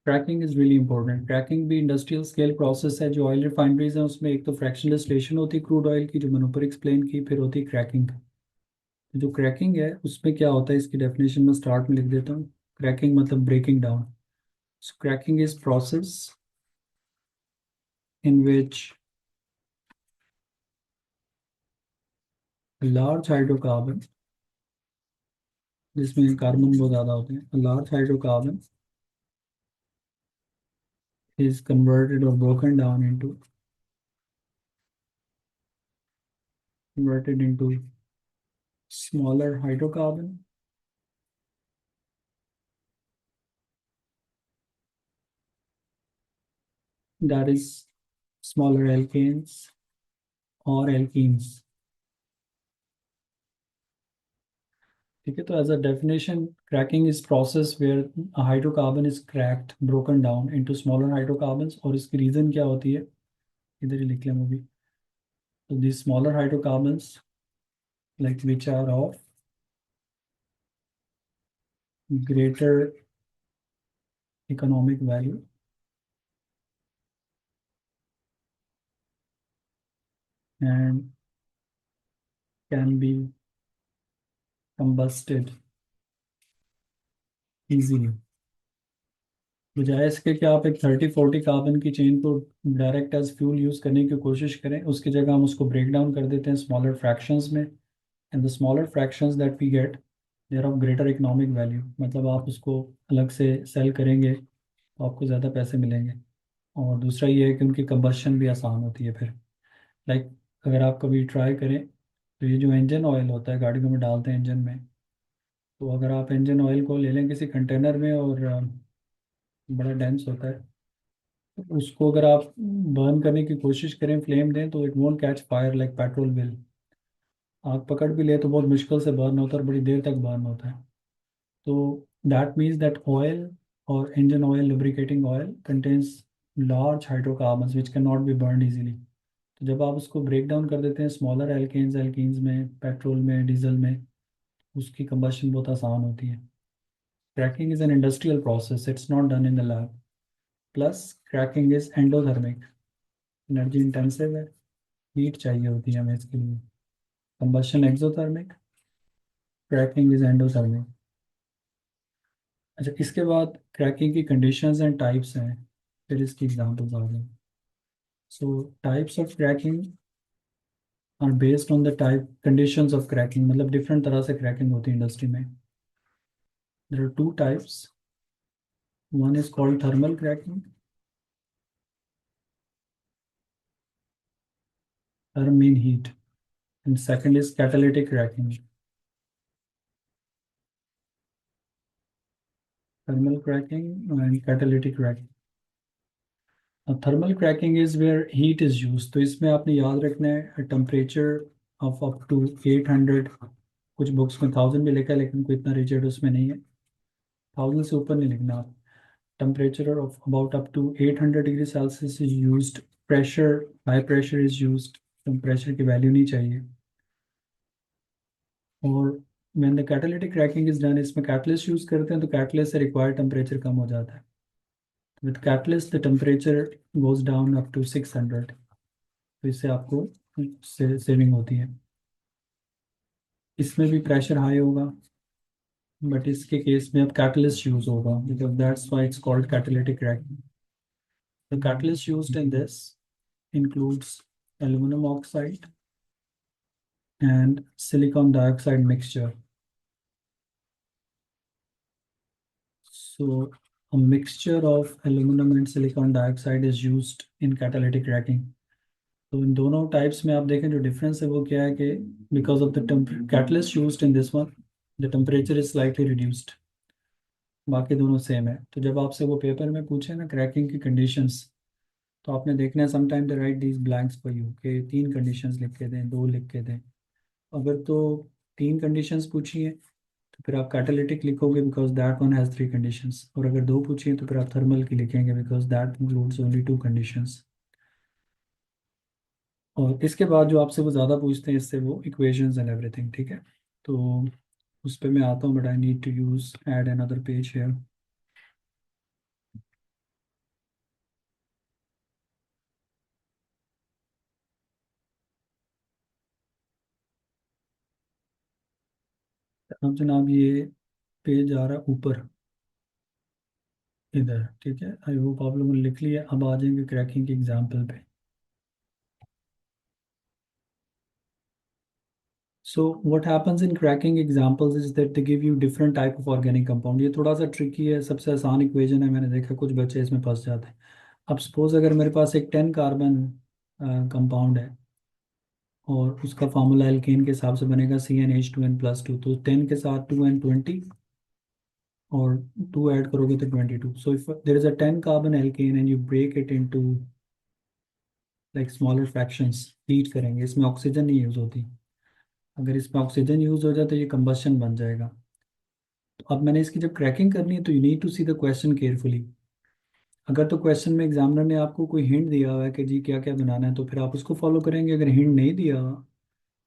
Cracking is really important. Cracking भी इंडस्ट्रियल स्केल प्रोसेस है। जो ऑयल रिफाइनरीज हैं उसमें एक तो फ्रैक्शनल डिस्टिलेशन होती है क्रूड ऑयल की, जो मैंने ऊपर एक्सप्लेन की, फिर होती है क्रैकिंग। जो क्रैकिंग है उसमें क्या होता है, इसकी डेफिनेशन में स्टार्ट में लिख देता हूँ। क्रैकिंग मतलब breaking down. So cracking is process in which large hydrocarbon, जिसमें कार्बन बहुत ज़्यादा होते हैं, large hydrocarbon is converted or broken down into converted into smaller hydrocarbon, that is smaller alkanes or alkenes। ठीक है, तो as a definition, cracking is process where hydrocarbon is cracked broken down into smaller hydrocarbons. और इसकी reason क्या होती है, इधर ही लिख लें वो भी। तो the smaller hydrocarbons like which are of greater economic value and can be combusted easily। बजाय इसके कि आप एक 30-40 कार्बन की चेन को डायरेक्ट एज फ्यूल यूज करने की कोशिश करें, उसकी जगह हम उसको ब्रेक डाउन कर देते हैं स्मॉलर फ्रैक्शंस में। And the smaller fractions that we get they're of greater economic value, मतलब आप उसको अलग से सेल करेंगे तो आपको ज़्यादा पैसे मिलेंगे। और दूसरा ये है कि उनकी कंबशन भी आसान होती है फिर। लाइक अगर आप कभी ट्राई करें, तो ये जो इंजन ऑयल होता है गाड़ियों में डालते हैं इंजन में, तो अगर आप इंजन ऑयल को ले लें किसी कंटेनर में और बड़ा डेंस होता है, तो उसको अगर आप बर्न करने की कोशिश करें, फ्लेम दें, तो it won't catch fire like petrol will. आग पकड़ भी ले तो बहुत मुश्किल से बर्न होता है और बड़ी देर तक बर्न होता है। तो दैट मीन्स दैट ऑयल और engine oil, lubricating oil contains large hydrocarbons which can not be burn easily. तो जब आप उसको ब्रेक डाउन कर देते हैं स्मॉलर एल्केन्स एल्कीन्स में, पेट्रोल में, डीजल में, उसकी कंबशन बहुत आसान होती है। Cracking is an industrial process, it's not done in the lab. Plus cracking is endothermic, energy intensive है, हीट चाहिए होती है हमें इसके लिए। Combustion exothermic, cracking is endothermic. अच्छा, इसके बाद क्रैकिंग की कंडीशंस एंड टाइप्स हैं, फिर इसकी एग्जांपल्स आ गए। So types of cracking are based on the type conditions of cracking, मतलब डिफरेंट तरह से क्रैकिंग होती है इंडस्ट्री में। There are two types, one is called thermal cracking, therm mean heat, and second is catalytic cracking। Thermal cracking and catalytic cracking। Thermal cracking is where heat is use, तो इसमें आपने याद रखना है temperature of up to 800, कुछ books में 1000 भी लिखा है लेकिन कोई इतना रिजिड उसमें नहीं है, 1000 से ऊपर नहीं लिखना आप। Temperature of about up to 800 degree Celsius is used. Pressure, high pressure is used, pressure की वैल्यू नहीं चाहिए। और when the catalytic cracking is done, इसमें कैटलिस्ट यूज करते हैं, तो कैटलिस्ट से रिक्वायर्ड टेम्परेचर कम हो जाता है। With catalyst the temperature goes down up to 600, तो इससे आपको सेविंग होती है। इसमें भी प्रेशर हाई होगा, बट इसके केस में अब कैटलिस्ट यूज होगा, because that's why it's called catalytic cracking. The catalyst used in this includes aluminum oxide and silicon dioxide mixture। So a mixture of aluminum and silicon dioxide is used in catalytic cracking। तो इन दोनों types में आप देखें जो difference है वो क्या है कि because of the catalyst used in this one the temperature is slightly reduced, बाकी दोनों सेम है। तो जब आपसे वो पेपर में पूछे ना क्रैकिंग की कंडीशंस, तो आपने देखना है sometime they right these blanks for you के 3 कंडीशंस लिख के दें, 2 लिख के दें। अगर तो 3 कंडीशंस पूछी हैं तो फिर आप कैटालिटिक लिखोगे because that one has 3 conditions, और अगर 2 पूछी हैं तो फिर आप थर्मल की लिखेंगे because that includes only 2 conditions. और इसके बाद जो आपसे वो ज़्यादा पूछते हैं इससे वो इक्वेशंस एंड एवरीथिंग, ठीक है। तो उस पर मैं आता हूँ, but I need to use add another page here. अब जनाब ये पेज आ रहा है ऊपर इधर, ठीक है। आई होप आप लोगों ने लिख लिया। अब आ जाएंगे क्रैकिंग के एग्जाम्पल पे। So what happens in cracking examples is that they give you different type of organic compound. ये थोड़ा सा ट्रिकी है, सबसे आसान इक्वेशन है, मैंने देखा कुछ बच्चे इसमें फंस जाते हैं। अब सपोज अगर मेरे पास एक 10 कार्बन कंपाउंड है और उसका फार्मूला एल्केन के हिसाब से बनेगा CnH2n+2, तो 10 के साथ 2n 20 और 2 ऐड करोगे तो 22। So if there is a 10 carbon alkane and you break it into like smaller fractions, heat करेंगे, इसमें ऑक्सीजन नहीं यूज होती। अगर इसमें ऑक्सीजन यूज हो जाए तो ये कंबशन बन जाएगा। तो अब मैंने इसकी जब क्रैकिंग करनी है तो you need to see the question carefully. अगर तो क्वेश्चन में एग्जामिनर ने आपको कोई हिंट दिया हुआ है कि जी क्या क्या बनाना है तो फिर आप उसको फॉलो करेंगे। अगर हिंट नहीं दिया हुआ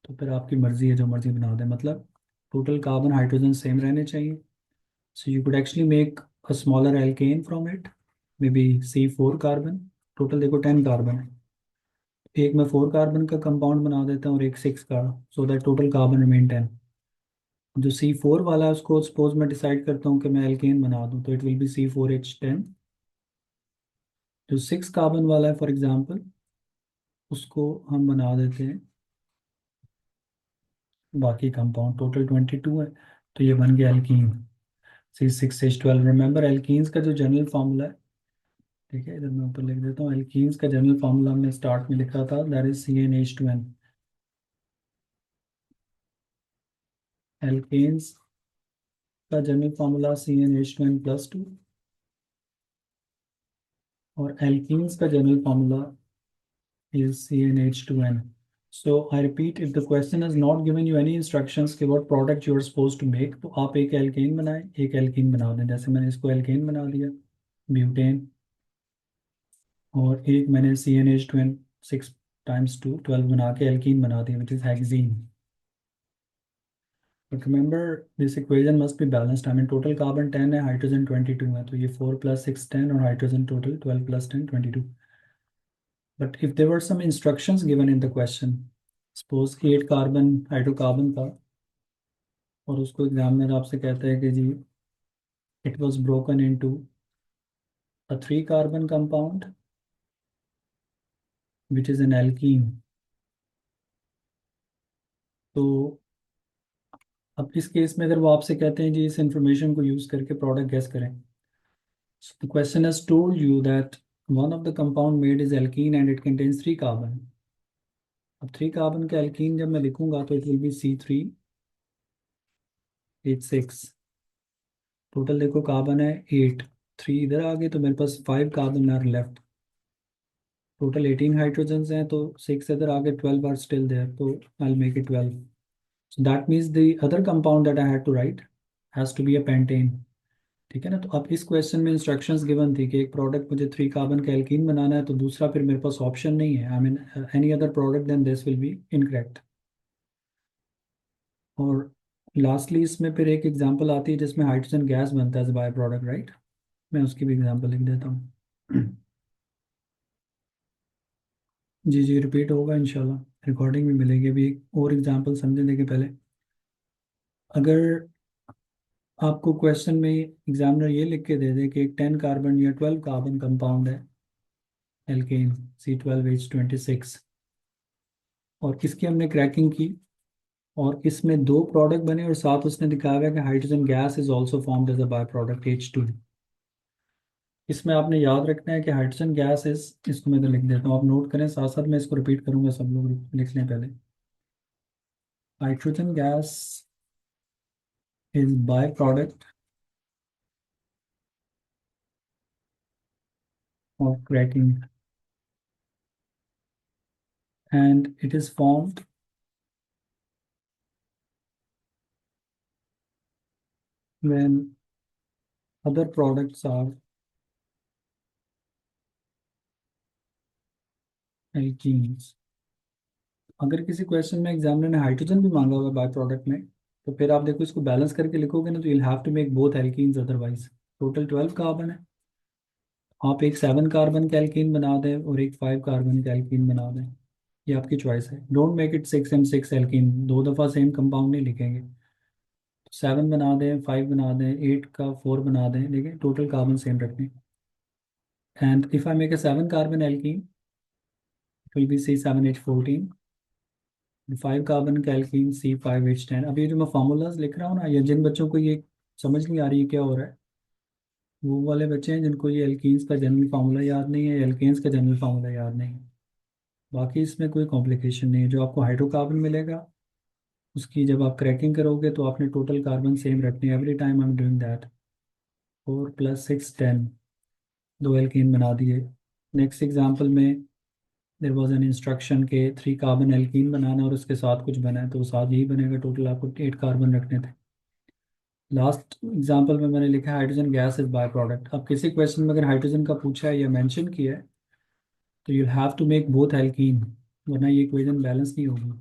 तो फिर आपकी मर्जी है, जो मर्जी बना दें। मतलब टोटल कार्बन हाइड्रोजन सेम रहने चाहिए। So you could actually make a smaller alkane from it, may be C4 carbon. Total देखो 10 कार्बन है, एक मैं 4 कार्बन का कंपाउंड बना देता हूँ और एक 6 का, so that total carbon remain 10। जो C4 वाला है उसको सपोज मैं डिसाइड करता हूँ कि मैं एल्केन बना दूँ, तो इट विल बी C4H10। जो 6 कार्बन वाला है फॉर एग्जांपल, उसको हम बना देते हैं बाकी कंपाउंड, टोटल 22 है, तो ये बन गया एल्कीन C6H12। रिमेंबर एल्कीन्स का जो जनरल फार्मूला है, ठीक है, इधर मैं ऊपर लिख देता हूँ। एल्कीन्स का जनरल फार्मूला हमने स्टार्ट में लिखा था, दैट इज CnH2n। एल्केन्स का जनरल फार्मूला CnH2n+2, और एल्कीन्स का general formula is CnH2n. So I repeat, if the question has not given you any instructions कि what product you are supposed to make, तो आप एक alkene बनाएं, एक alkene बना दें। जैसे मैंने इसको एल्केन बना दिया, ब्यूटेन, और एक मैंने CnH2n 6 × 2 12 बना के एल्कीन बना दिया, which is hexene. But remember this equation must be balanced. I mean total carbon 10 है, हाइड्रोजन 22 है, तो ये 4 + 6 10 और hydrogen total 12 + 10 22। But if there were some instructions given in the question, suppose 8 carbon hydrocarbon था और उसको एग्जामिनर आपसे कहता है कि जी it was broken into a 3 carbon compound which is an alkene. तो अब इस केस में अगर वो आपसे कहते हैं जी इस इंफॉर्मेशन को यूज करके प्रोडक्ट गेस करें, so the question has told you that one of the compound made is alkene and it contains 3 carbon. अब 3 कार्बन का एल्कीन जब मैं लिखूंगा तो it will be C3H6। Total देखो कार्बन है 8, 3 इधर आ गए तो मेरे पास 5 carbon are left. Total 18 hydrogens हैं, तो 6 इधर आ गए, 12 आर स्टिल देयर, तो I make it 12। So that means the other compound that I had to write has to be a pentane. ठीक है ना। तो अब इस क्वेश्चन में इंस्ट्रक्शंस गिवन थी कि एक प्रोडक्ट मुझे 3 कार्बन का एल्कीन बनाना है, तो दूसरा फिर मेरे पास ऑप्शन नहीं है। I mean any other product than this will be incorrect. और लास्टली इसमें फिर एक एग्जांपल आती है जिसमें हाइड्रोजन गैस बनता है एज बाय प्रोडक्ट, राइट। मैं उसकी भी एग्जांपल लिख देता हूँ। जी जी, रिपीट होगा इंशाल्लाह, रिकॉर्डिंग भी मिलेगी। अभी एक और एग्जांपल समझने देंगे पहले। अगर आपको क्वेश्चन में एग्जामिनर ये लिख के दे दे कि एक 10 कार्बन या 12 कार्बन कंपाउंड है एल्केन C12H26, और इसकी हमने क्रैकिंग की और इसमें 2 प्रोडक्ट बने और साथ उसने दिखाया हुआ है कि hydrogen gas is also formed as a by product H2। इसमें आपने याद रखना है कि हाइड्रोजन गैस इज, इसको मैं तो लिख देता हूँ, आप नोट करें, साथ साथ मैं इसको रिपीट करूंगा, सब लोग लिख लें पहले। Hydrogen gas is by product of cracking and it is formed when other products are alkenes। अगर किसी क्वेश्चन में एग्जामिनर ने हाइड्रोजन भी मांगा हुआ है बाय प्रोडक्ट में, तो फिर आप देखो इसको बैलेंस करके लिखोगे ना, तो you'll have to make both alkenes otherwise. Total 12 carbon है, आप एक 7 कार्बन का एल्कीन बना दें और एक 5 कार्बन का एल्कीन बना दें, ये आपकी चॉइस है। Don't make it 6 and 6 alkene, दो दफ़ा सेम कंपाउंड नहीं लिखेंगे। 7 बना दें, 5 बना दें, 8 का 4 बना दें, लेकिन टोटल कार्बन सेम रखें। And if I make a 7 carbon alkene, it will be C7H14। 5 carbon का एल्कीन C5H10। अब ये जो मैं फार्मूलाज लिख रहा हूँ ना, ये जिन बच्चों को ये समझ नहीं आ रही है क्या हो रहा है, वो वाले बच्चे हैं जिनको ये एल्कीन्स का जनरल फार्मूला याद नहीं है, एल्केन्स का जनरल फार्मूला याद नहीं है। बाकी इसमें कोई कॉम्प्लिकेशन नहीं है। जो आपको हाइड्रोकार्बन मिलेगा, उसकी जब आप क्रैकिंग करोगे तो आपने टोटल कार्बन सेम रखनी है। Every time I am doing that. 4 + 6 10, दो एल्कीन बना दिए। नेक्स्ट एग्जांपल में देर वॉज एन इंस्ट्रक्शन के 3 कार्बन एल्कीन बनाना और उसके साथ कुछ बना है, तो साथ यही बनेगा। टोटल आपको 8 कार्बन रखने थे। लास्ट एग्जांपल में मैंने लिखा है hydrogen gas is by product. अब किसी क्वेश्चन में अगर हाइड्रोजन का पूछा है या मेंशन किया है, तो you have to make both alkene, वरना ये इक्वेशन बैलेंस नहीं होगी।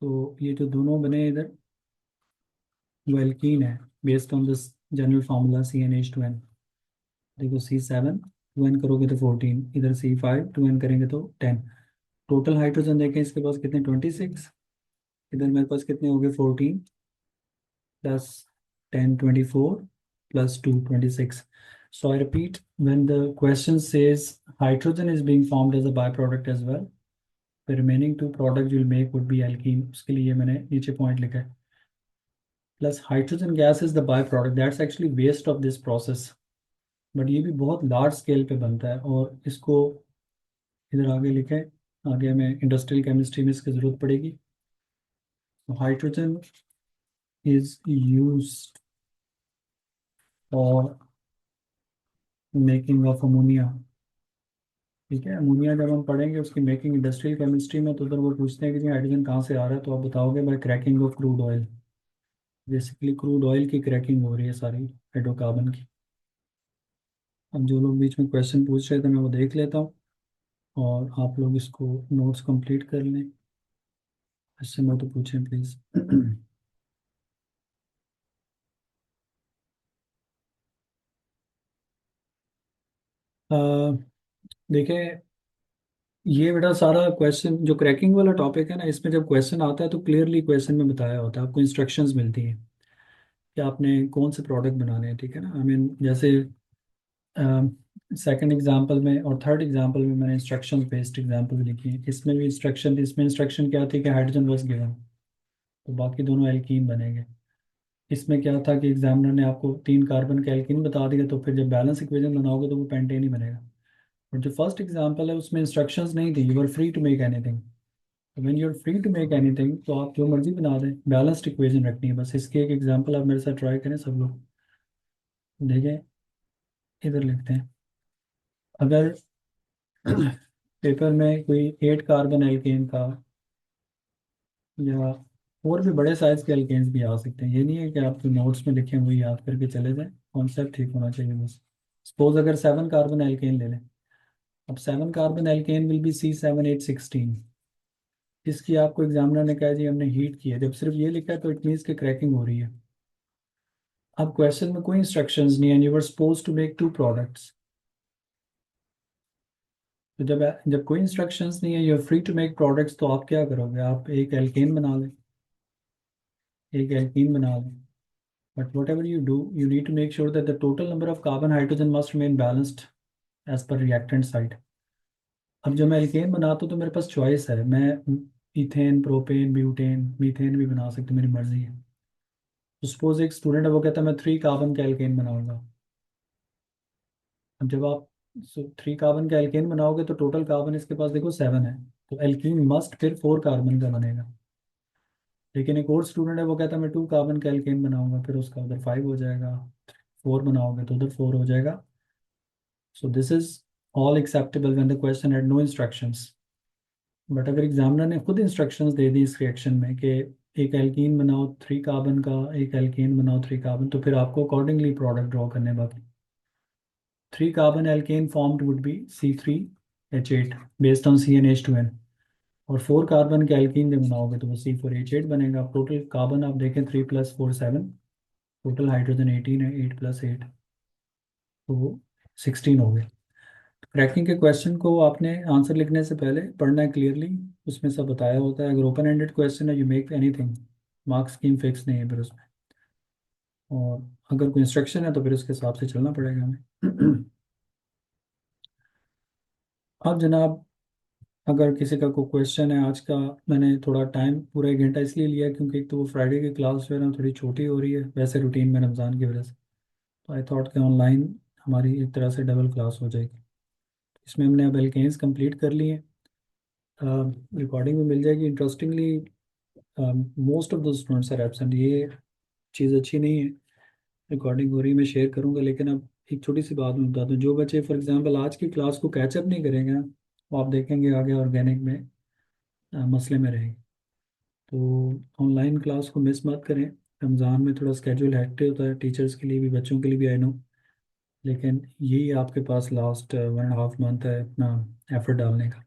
तो ये जो दोनों बने इधर, वो एल्कीन है based on this general formula CnH2n। देखो C7, 2n करोगे तो 14, इधर C5, 2n करेंगे तो 10। टोटल हाइड्रोजन देखें इसके पास कितने, 26। इधर मेरे पास कितने हो गए, 14 + 10 24 + 2 26। So I repeat, when the question says hydrogen is being formed as a byproduct as well, the remaining two products you'll make would be alkene। उसके लिए मैंने नीचे पॉइंट लिखा है। Plus hydrogen gas is the by product that's actually waste of this process. But ये भी बहुत large scale पे बनता है, और इसको इधर आगे लिखे, आगे हमें इंडस्ट्रियल केमिस्ट्री में इसकी ज़रूरत पड़ेगी। Hydrogen is used for making of ammonia. ठीक है, अमोनिया जब हम पढ़ेंगे उसकी मेकिंग इंडस्ट्रियल केमिस्ट्री में, तो उधर वो पूछते हैं कि जी हाइड्रोजन कहाँ से आ रहा है, तो आप बताओगे by cracking of crude oil. Basically crude oil की क्रैकिंग हो रही है सारी हाइड्रोकार्बन की। अब जो लोग बीच में क्वेश्चन पूछ रहे थे मैं वो देख लेता हूँ, और आप लोग इसको नोट्स कंप्लीट कर लें। क्वेश्चन हो तो पूछें प्लीज़। देखिए, ये बड़ा सारा क्वेश्चन जो क्रैकिंग वाला टॉपिक है ना, इसमें जब क्वेश्चन आता है तो क्लियरली क्वेश्चन में बताया होता है, आपको इंस्ट्रक्शंस मिलती हैं कि आपने कौन से प्रोडक्ट बनाने हैं। ठीक है ना, आई मीन जैसे सेकंड एग्जांपल में और थर्ड एग्जांपल में मैंने इंस्ट्रक्शन बेस्ड एग्जांपल लिखी है। इसमें भी इंस्ट्रक्शन, इसमें इंस्ट्रक्शन क्या थी कि हाइड्रोजन वाज गिवन, तो बाकी दोनों एल्कीन बनेंगे। इसमें क्या था कि एग्जामिनर ने आपको 3 कार्बन का एल्कीन बता दिया, तो फिर जब बैलेंस इक्वेशन बनाओगे तो वो पेंटेन ही बनेगा। और जो फर्स्ट एग्जांपल है उसमें इंस्ट्रक्शंस नहीं थी, you are free to make anything. When you are free to make anything, तो आप जो मर्जी बना दें, बैलेंस्ड इक्वेशन रखनी है बस। इसके एक एग्जांपल आप मेरे साथ ट्राई करें सब लोग। देखें, इधर लिखते हैं, अगर पेपर में कोई 8 कार्बन एल्केन का, या और भी बड़े साइज के एल्केन्स भी आ सकते हैं, ये नहीं है कि आप जो नोट्स में लिखे हैं वही याद करके चले जाएं। कॉन्सेप्ट ठीक होना चाहिए बस। सपोज अगर 7 कार्बन एल्केन ले लें, अब 7 carbon alkene will be C7H16। इसकी आपको एग्जामिनर ने कहा जी हमने हीट की है, जब सिर्फ ये लिखा है तो इट मीन्स कि क्रैकिंग हो रही है। अब क्वेश्चन में कोई इंस्ट्रक्शंस नहीं है, you were suppose to make 2 products. तो जब जब कोई इंस्ट्रक्शंस नहीं है, you are free to make products, तो आप क्या करोगे, आप एक एल्केन बना लें, एक एल्कीन बना लें। But whatever you do, you need to make sure that the total number of carbon hydrogen must remain balanced as per reactant side. अब जब मैं एल्केन बनाता हूँ तो मेरे पास चॉइस है, मैं इथेन, प्रोपेन, ब्यूटेन, मीथेन भी बना सकता हूँ, मेरी मर्जी है। तो सपोज एक स्टूडेंट है, वो कहता है मैं 3 कार्बन का एल्केन बनाऊंगा। अब जब आप 3 कार्बन का एल्केन बनाओगे तो टोटल कार्बन इसके पास देखो 7 है, तो एल्कीन मस्ट फिर 4 कार्बन का बनेगा। लेकिन एक और स्टूडेंट है वो कहता है मैं 2 कार्बन का एल्केन बनाऊंगा, फिर उसका उधर 5 हो जाएगा, 4 बनाओगे तो उधर 4 हो जाएगा। So this is all acceptable when the question had no instructions. But अगर एग्जामिनर ने खुद इंस्ट्रक्शंस दे दी इस रिएक्शन में कि एक एल्कीन बनाओ 3 कार्बन का, एक एल्केन बनाओ 3 कार्बन, तो फिर आपको अकॉर्डिंगली प्रोडक्ट ड्रॉ करने बाकी। 3 carbon alkane formed would be C3H8 based on CnH2n। और 4 कार्बन के एल्कीन जब बनाओगे तो वो C4H8 बनेगा। टोटल कार्बन आप देखें 3 + 4 7, टोटल हाइड्रोजन 18 है, 8 + 8 तो 16 हो गए। क्रैकिंग के क्वेश्चन को आपने आंसर लिखने से पहले पढ़ना है क्लियरली, उसमें सब बताया होता है। अगर ओपन एंडेड क्वेश्चन है you make anything, marks scheme fix नहीं है फिर उसमें, और अगर कोई इंस्ट्रक्शन है तो फिर उसके हिसाब से चलना पड़ेगा हमें। अब जनाब, अगर किसी का कोई क्वेश्चन है आज का, मैंने थोड़ा टाइम पूरा 1 घंटा इसलिए लिया क्योंकि एक तो वो फ्राइडे की क्लास जो है ना थोड़ी छोटी हो रही है वैसे रूटीन में रमज़ान की वजह से, तो आई थॉट कि ऑनलाइन हमारी एक तरह से डबल क्लास हो जाएगी। इसमें हमने अब एल्केन्स कंप्लीट कर लिए, रिकॉर्डिंग में मिल जाएगी। Interestingly most of the students are absent, ये चीज़ अच्छी नहीं है। रिकॉर्डिंग हो रही है, मैं शेयर करूंगा, लेकिन अब एक छोटी सी बात मैं बता दूं, जो बच्चे फॉर एग्जांपल आज की क्लास को कैचअप नहीं करेंगे ना, वो आप देखेंगे आगे ऑर्गेनिक में मसले में रहेंगे। तो ऑनलाइन क्लास को मिस मत करें। रमज़ान में थोड़ा स्केड्यूल हेक्टिक होता है टीचर्स के लिए भी, बच्चों के लिए भी, आई नो, लेकिन यही आपके पास लास्ट 1.5 मंथ है अपना एफर्ट डालने का।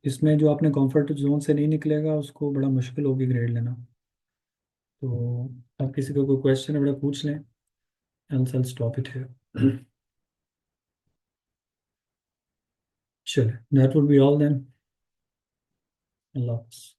इसमें जो आपने कंफर्ट जोन से नहीं निकलेगा उसको बड़ा मुश्किल होगी ग्रेड लेना। तो अब किसी का कोई क्वेश्चन है बड़ा पूछ लें, else I stop it here. चलिए, that would be all then. अल्लाह हाफ़िज़।